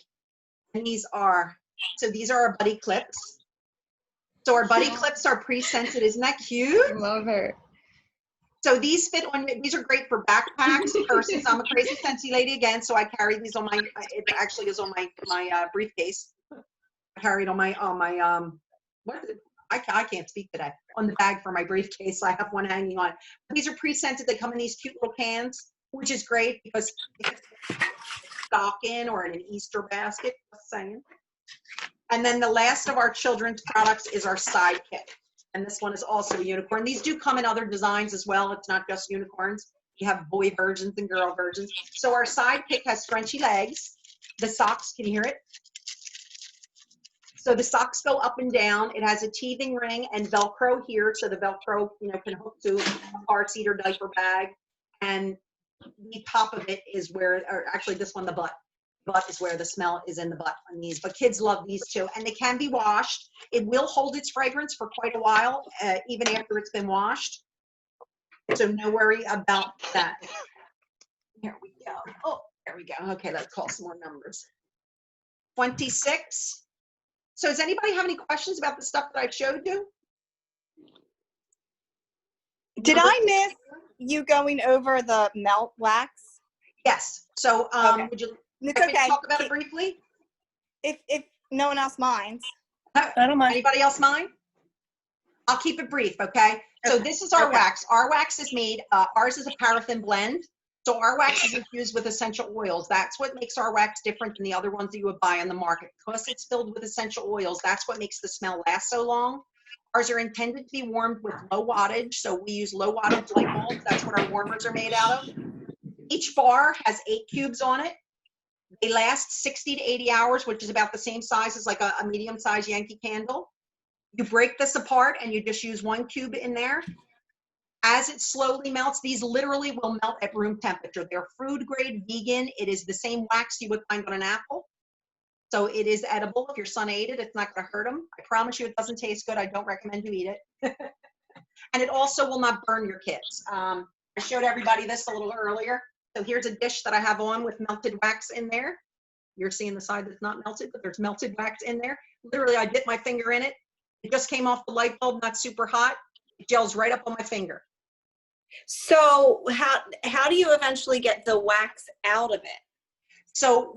and these are our buddy clips. So our buddy clips are pre-scented. Isn't that cute? I love her. So these fit on, these are great for backpacks, purses. I'm a crazy Scentsy lady again, so I carry these on it actually is on my briefcase. I carry it on my I can't speak today. On the bag for my briefcase, I have one hanging on. These are pre-scented. They come in these cute little cans, which is great because stock in or in an Easter basket, just saying. And then the last of our children's products is our sidekick. And this one is also a unicorn. These do come in other designs as well. It's not just unicorns. You have boy versions and girl versions. So our sidekick has Frenchy legs. The socks, can you hear it? So the socks go up and down. It has a teething ring and Velcro here. So the Velcro, can hook to a car seat or diaper bag. And the top of it is where, or actually this one, the butt. Butt is where the smell is in the butt on these, but kids love these too, and they can be washed. It will hold its fragrance for quite a while, even after it's been washed. So no worry about that. Here we go. Oh, there we go. Okay, let's call some more numbers. 26. So does anybody have any questions about the stuff that I showed you? Did I miss you going over the melt wax? Yes. So Okay. would you It's like me to okay. talk about it briefly? If no one else minds. I don't mind. Anybody else mind? I'll keep it brief, okay? So this is our wax. Our wax is made, ours is a paraffin blend. So our wax is infused with essential oils. That's what makes our wax different than the other ones that you would buy on the market. Because it's filled with essential oils, that's what makes the smell last so long. Ours are intended to be warmed with low wattage, so we use low wattage light bulbs. That's what our warmers are made out of. Each bar has 8 cubes on it. They last 60 to 80 hours, which is about the same size as like a medium-sized Yankee Candle. You break this apart and you just use 1 cube in there. As it slowly melts, these literally will melt at room temperature. They're food grade vegan. It is the same wax you would find on an apple. So it is edible. If your son ate it, it's not going to hurt him. I promise you it doesn't taste good. I don't recommend you eat it. And it also will not burn your kids. I showed everybody this a little earlier. So here's a dish that I have on with melted wax in there. You're seeing the side that's not melted, but there's melted wax in there. Literally, I dip my finger in it. It just came off the light bulb, not super hot. It gels right up on my finger. So how do you eventually get the wax out of it? So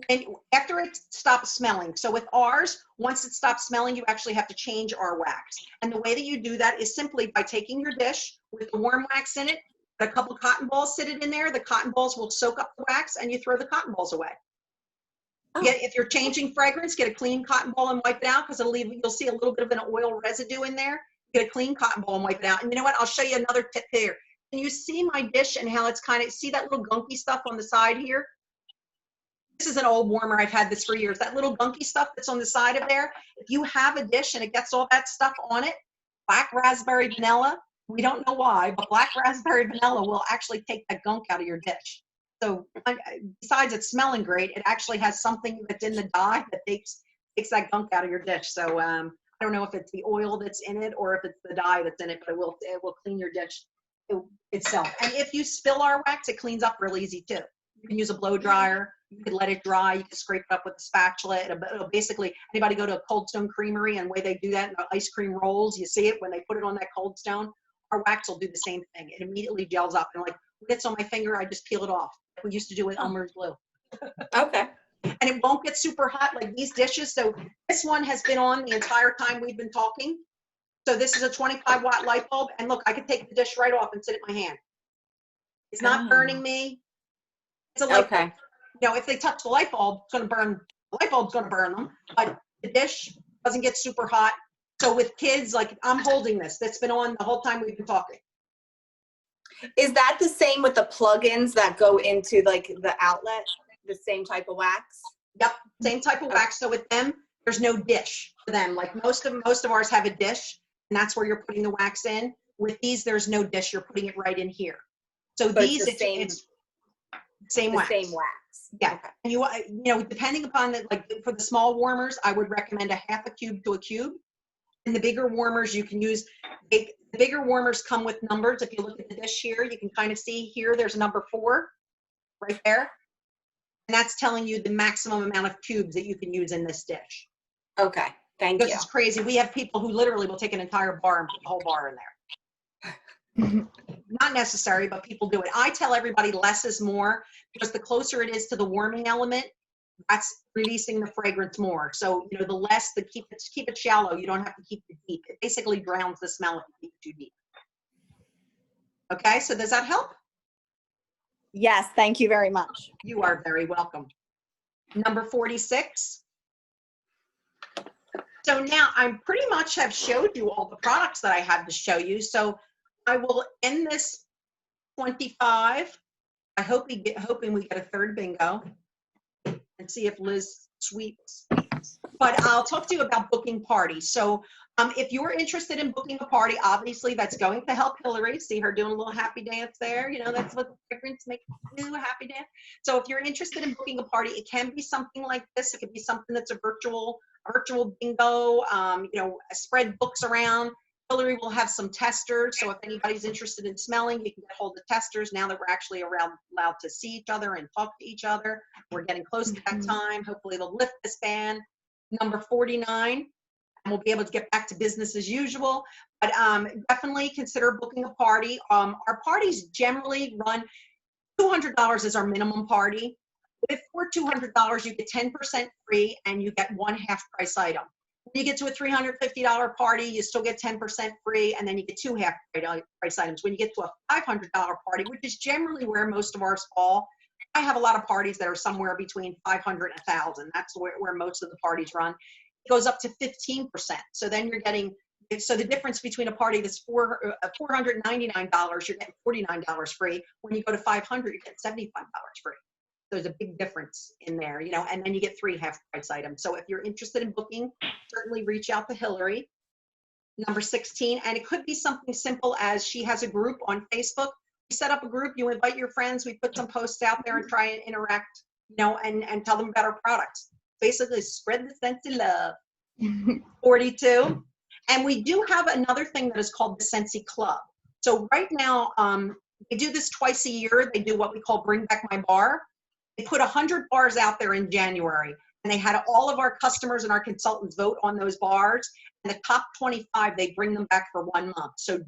after it stops smelling, so with ours, once it stops smelling, you actually have to change our wax. And the way that you do that is simply by taking your dish with the warm wax in it, a couple of cotton balls, sit it in there. The cotton balls will soak up the wax and you throw the cotton balls away. Oh. If you're changing fragrance, get a clean cotton ball and wipe it out because you'll see a little bit of an oil residue in there. Get a clean cotton ball and wipe it out. And you know what? I'll show you another tip here. Can you see my dish and how it's kind of, see that little gunky stuff on the side here? This is an old warmer. I've had this for years. That little gunky stuff that's on the side of there, if you have a dish and it gets all that stuff on it, black raspberry vanilla, we don't know why, but black raspberry vanilla will actually take that gunk out of your dish. So besides it smelling great, it actually has something that's in the dye that takes that gunk out of your dish. So I don't know if it's the oil that's in it or if it's the dye that's in it, but it will clean your dish itself. And if you spill our wax, it cleans up real easy too. You can use a blow dryer. You can let it dry. You can scrape it up with a spatula. It'll basically, anybody go to a Cold Stone Creamery and the way they do that in the ice cream rolls, you see it when they put it on that Cold Stone. Our wax will do the same thing. It immediately gels up. And like, when it's on my finger, I just peel it off. Like we used to do with Elmer's glue. Okay. And it won't get super hot like these dishes. So this one has been on the entire time we've been talking. So this is a 25-watt light bulb. And look, I can take the dish right off and sit it in my hand. It's not burning me. It's a light bulb. You know, if they touch the light bulb, it's going to burn. The light bulb's going to burn them. But the dish doesn't get super hot. So with kids, like I'm holding this. That's been on the whole time we've been talking. Is that the same with the plugins that go into like the outlet? The same type of wax? Yep, same type of wax. So with them, there's no dish for them. Like most of ours have a dish, and that's where you're putting the wax in. With these, there's no dish. You're putting it right in here. So but these, it's same wax. Same wax. Yeah, okay. and you know, depending upon the, like for the small warmers, I would recommend a half a cube to a cube. And the bigger warmers, you can use. The bigger warmers come with numbers. If you look at the dish here, you can kind of see here. There's number 4, right there. And that's telling you the maximum amount of cubes that you can use in this dish. Okay, thank you. This is crazy. We have people who literally will take an entire bar and put the whole bar in there. Not necessary, but people do it. I tell everybody less is more because the closer it is to the warming element, that's releasing the fragrance more. So, you know, the less, keep it shallow. You don't have to keep it deep. It basically drowns the smell if you keep it too deep. Okay, so does that help? Yes, thank you very much. You are very welcome. Number 46. So now I pretty much have showed you all the products that I have to show you. So I will end this 25. Hoping we get a third bingo and see if Liz sweeps. But I'll talk to you about booking parties. So if you're interested in booking a party, obviously that's going to help Hillary. See her doing a little happy dance there. You know, that's what fragrance makes you do, a happy dance. So if you're interested in booking a party, it can be something like this. It could be something that's a virtual bingo, you know, spread books around. Hillary will have some testers. So if anybody's interested in smelling, you can get hold of testers now that we're actually allowed to see each other and talk to each other. We're getting close to that time. Hopefully they'll lift this ban. Number 49, and we'll be able to get back to business as usual. But definitely consider booking a party. Our parties generally run $200 is our minimum party. If for $200, you get 10% free and you get one half price item. When you get to a $350 party, you still get 10% free, and then you get 2 half price items. When you get to a $500 party, which is generally where most of ours fall, I have a lot of parties that are somewhere between 500 and 1,000. That's where most of the parties run. It goes up to 15%. So then you're getting So the difference between a party that's $499, you're getting $49 free. When you go to 500, you get $75 free. There's a big difference in there, you know, and then you get 3 half price items. So if you're interested in booking, certainly reach out to Hillary. Number 16, and it could be something simple as she has a group on Facebook. You set up a group, you invite your friends, we put some posts out there and try and interact, you know, and tell them about our products. Basically spread the sense of love. 42. And we do have another thing that is called the Scentsy Club. So right now, they do this twice a year. They do what we call Bring Back My Bar. They put 100 bars out there in January, and they had all of our customers and our consultants vote on those bars. And the top 25, they bring them back for 1 month. So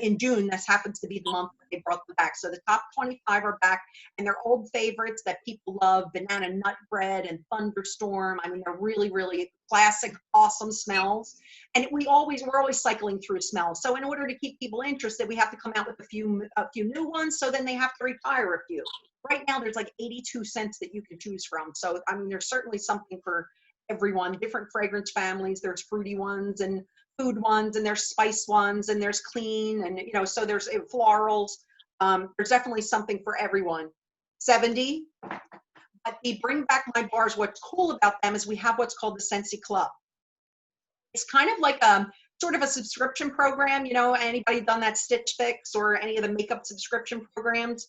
in June, this happens to be the month that they brought them back. So the top 25 are back, and they're old favorites that people love: Banana Nut Bread and Thunderstorm. I mean, they're really, really classic, awesome smells. And we're always cycling through smells. So in order to keep people interested, we have to come out with a few new ones. So then they have to retire a few. Right now, there's like 82 scents that you can choose from. So, I mean, there's certainly something for everyone. Different fragrance families. There's fruity ones and food ones, and there's spice ones, and there's clean, and, you know, so there's florals. There's definitely something for everyone. 70. But the Bring Back My Bars, what's cool about them is we have what's called the Scentsy Club. It's kind of like sort of a subscription program. You know, anybody done that Stitch Fix or any of the makeup subscription programs?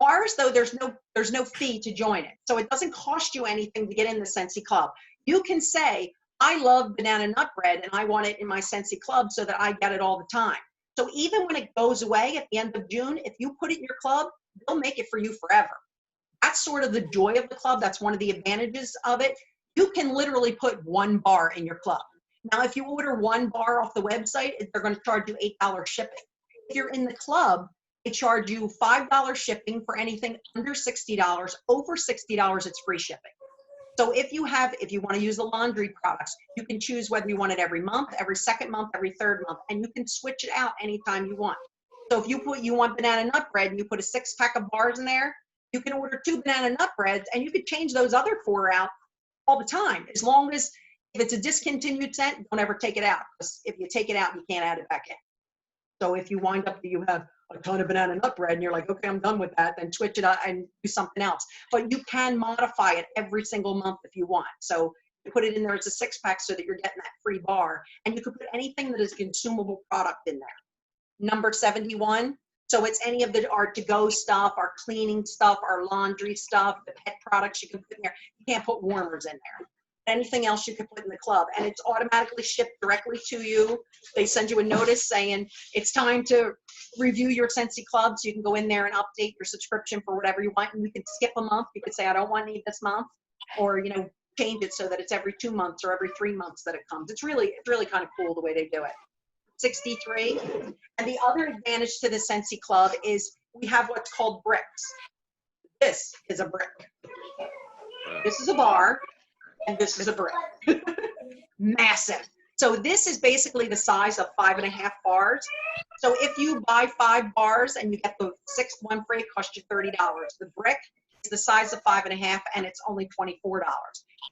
Ours, though, there's no fee to join it. So it doesn't cost you anything to get in the Scentsy Club. You can say, I love Banana Nut Bread and I want it in my Scentsy Club so that I get it all the time. So even when it goes away at the end of June, if you put it in your club, they'll make it for you forever. That's sort of the joy of the club. That's one of the advantages of it. You can literally put 1 bar in your club. Now, if you order 1 bar off the website, they're going to charge you $8 shipping. If you're in the club, they charge you $5 shipping for anything under $60. Over $60, it's free shipping. So if you want to use the laundry products, you can choose whether you want it every month, every second month, every third month, and you can switch it out anytime you want. So if you want Banana Nut Bread and you put a 6-pack of bars in there, you can order 2 Banana Nut Breads, and you could change those other 4 out all the time, as long as if it's a discontinued scent, don't ever take it out. Because if you take it out, you can't add it back in. So if you wind up, you have a ton of Banana Nut Bread and you're like, okay, I'm done with that, then switch it out and do something else. But you can modify it every single month if you want. So you put it in there as a 6-pack so that you're getting that free bar. And you could put anything that is a consumable product in there. Number 71. So it's any of our to-go stuff, our cleaning stuff, our laundry stuff, the pet products you can put in there. You can't put warmers in there. Anything else you can put in the club, and it's automatically shipped directly to you. They send you a notice saying it's time to review your Scentsy Club, so you can go in there and update your subscription for whatever you want. And you can skip a month. You could say, I don't want to need this month, or, you know, change it so that it's every 2 months or every 3 months that it comes. It's really kind of cool the way they do it. 63. And the other advantage to the Scentsy Club is we have what's called bricks. This is a brick. This is a bar. And this is a brick. Massive. So this is basically the size of 5.5 bars. So if you buy 5 bars and you get the 6th one free, it costs you $30. The brick is the size of 5.5, and it's only $24.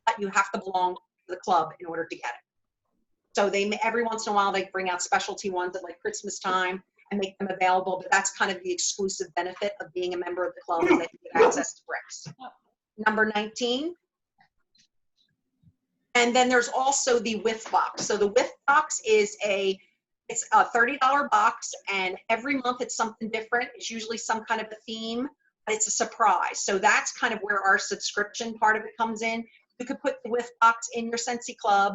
But you have to belong to the club in order to get it. So every once in a while they bring out specialty ones at like Christmas time and make them available. But that's kind of the exclusive benefit of being a member of the club, is that you get access to bricks. Number 19. And then there's also the Whiff Box. So the Whiff Box is it's a $30 box, and every month it's something different. It's usually some kind of a theme, but it's a surprise. So that's kind of where our subscription part of it comes in. You could put the Whiff Box in your Scentsy Club.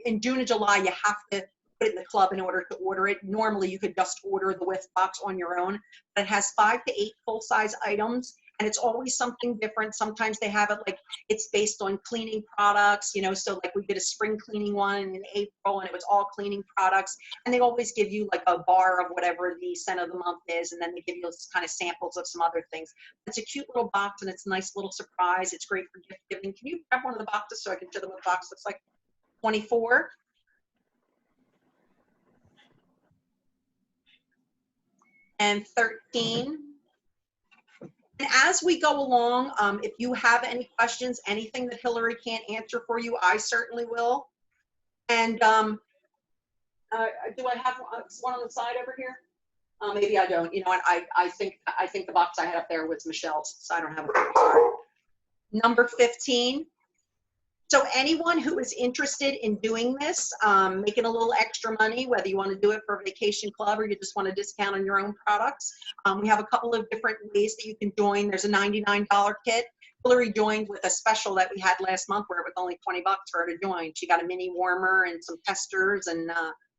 In June and July, you have to put it in the club in order to order it. Normally, you could just order the Whiff Box on your own, but it has 5 to 8 full-size items. And it's always something different. Sometimes they have it like it's based on cleaning products, you know, so like we did a spring cleaning one in April, and it was all cleaning products. And they always give you like a bar of whatever the scent of the month is, and then they give you kind of samples of some other things. It's a cute little box, and it's a nice little surprise. It's great for gift giving. Can you grab one of the boxes so I can show them what the box looks like? 24. And 13. And as we go along, if you have any questions, anything that Hillary can't answer for you, I certainly will. And Do I have one on the side over here? Maybe I don't. You know what? I think the box I had up there was Michelle's, so I don't have it. Sorry. Number 15. So anyone who is interested in doing this, making a little extra money, whether you want to do it for a vacation club or you just want a discount on your own products, we have a couple of different ways that you can join. There's a $99 kit. Hillary joined with a special that we had last month where it was only $20 for her to join. She got a mini warmer and some testers, and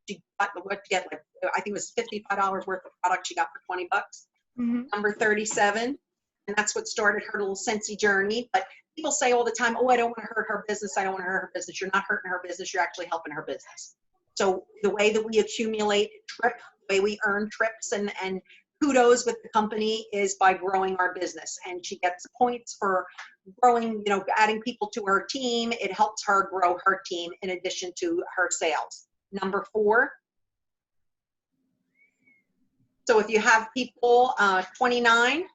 she got what to get, like, I think it was $55 worth of product she got for $20. Number 37, and that's what started her little Scentsy journey. But people say all the time, oh, I don't want to hurt her business. I don't want to hurt her business. You're not hurting her business. You're actually helping her business. So the way that we accumulate the way we earn trips and kudos with the company is by growing our business. And she gets points for growing, you know, adding people to her team. It helps her grow her team in addition to her sales. Number 4. So if you have people, 29,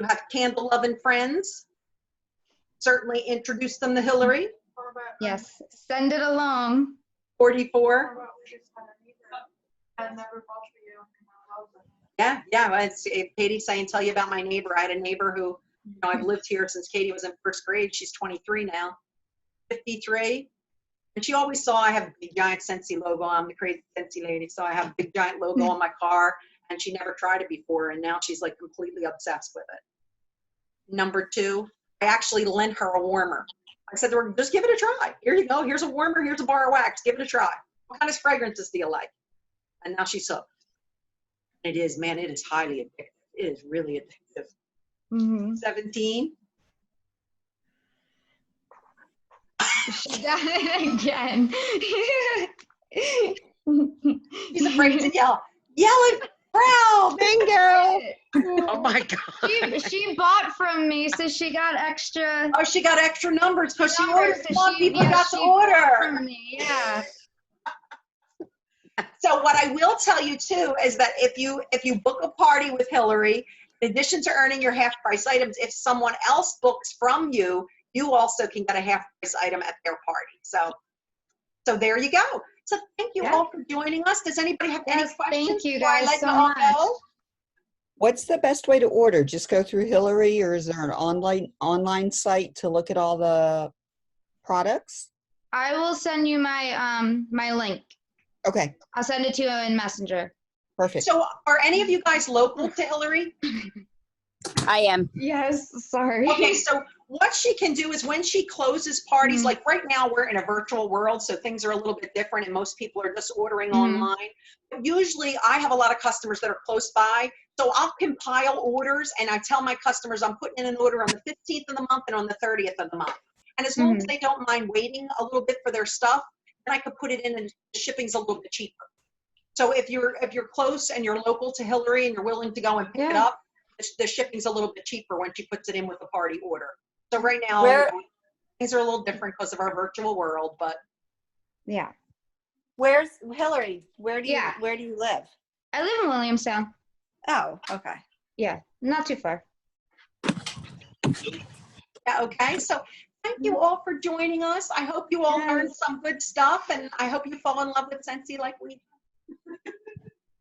you have candle loving friends, certainly introduce them to Hillary. Yes, send it along. 44. I never bought for you. Yeah. Katie's saying, tell you about my neighbor. I had a neighbor who, you know, I've lived here since Katie was in first grade. She's 23 now. 53. And she always saw I have a big giant Scentsy logo. I'm the crazy Scentsy lady. So I have a big giant logo on my car, and she never tried it before. And now she's like completely obsessed with it. Number 2, I actually lent her a warmer. I said to her, just give it a try. Here you go. Here's a warmer. Here's a bar of wax. Give it a try. What kind of fragrances do you like? And now she's hooked. It is, man, it is highly addictive. It is really addictive. 17. She done it again. She's afraid to yell. Yell it proud. Bingo. Oh my God. She bought from me, so she got extra. Oh, she got extra numbers because she ordered. So More people got to order. From me, yeah. So what I will tell you too is that if you book a party with Hillary, in addition to earning your half price items, if someone else books from you, you also can get a half price item at their party. So there you go. So thank you all for joining us. Does anybody have any questions? Thank you before I guys let so you all much. go? What's the best way to order? Just go through Hillary, or is there an online site to look at all the products? I will send you my my link. Okay. I'll send it to you in Messenger. Perfect. So are any of you guys local to Hillary? I am. Yes, sorry. Okay, so what she can do is when she closes parties, like right now we're in a virtual world, so things are a little bit different and most people are just ordering online. But usually I have a lot of customers that are close by, so I'll compile orders and I tell my customers I'm putting in an order on the 15th of the month and on the 30th of the month. And as long as they don't mind waiting a little bit for their stuff, then I could put it in and the shipping's a little bit cheaper. So if you're close and you're local to Hillary and you're willing to go and pick it up, the shipping's a little bit cheaper when she puts it in with a party order. So right now, things are a little different because of our virtual world, but. Yeah. Where's Hillary? Where do you live? I live in Williamstown. Oh, okay. Yeah, not too far. Yeah, okay. So thank you all for joining us. I hope you all learned some good stuff, and I hope you fall in love with Scentsy like we do.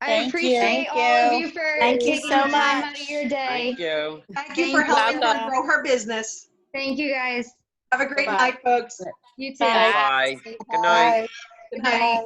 I appreciate all of you for taking the time out of your day. Thank you. Thank you for helping her grow her business. Thank you guys. Have a great night, folks. You too. Bye. Good night. Good night.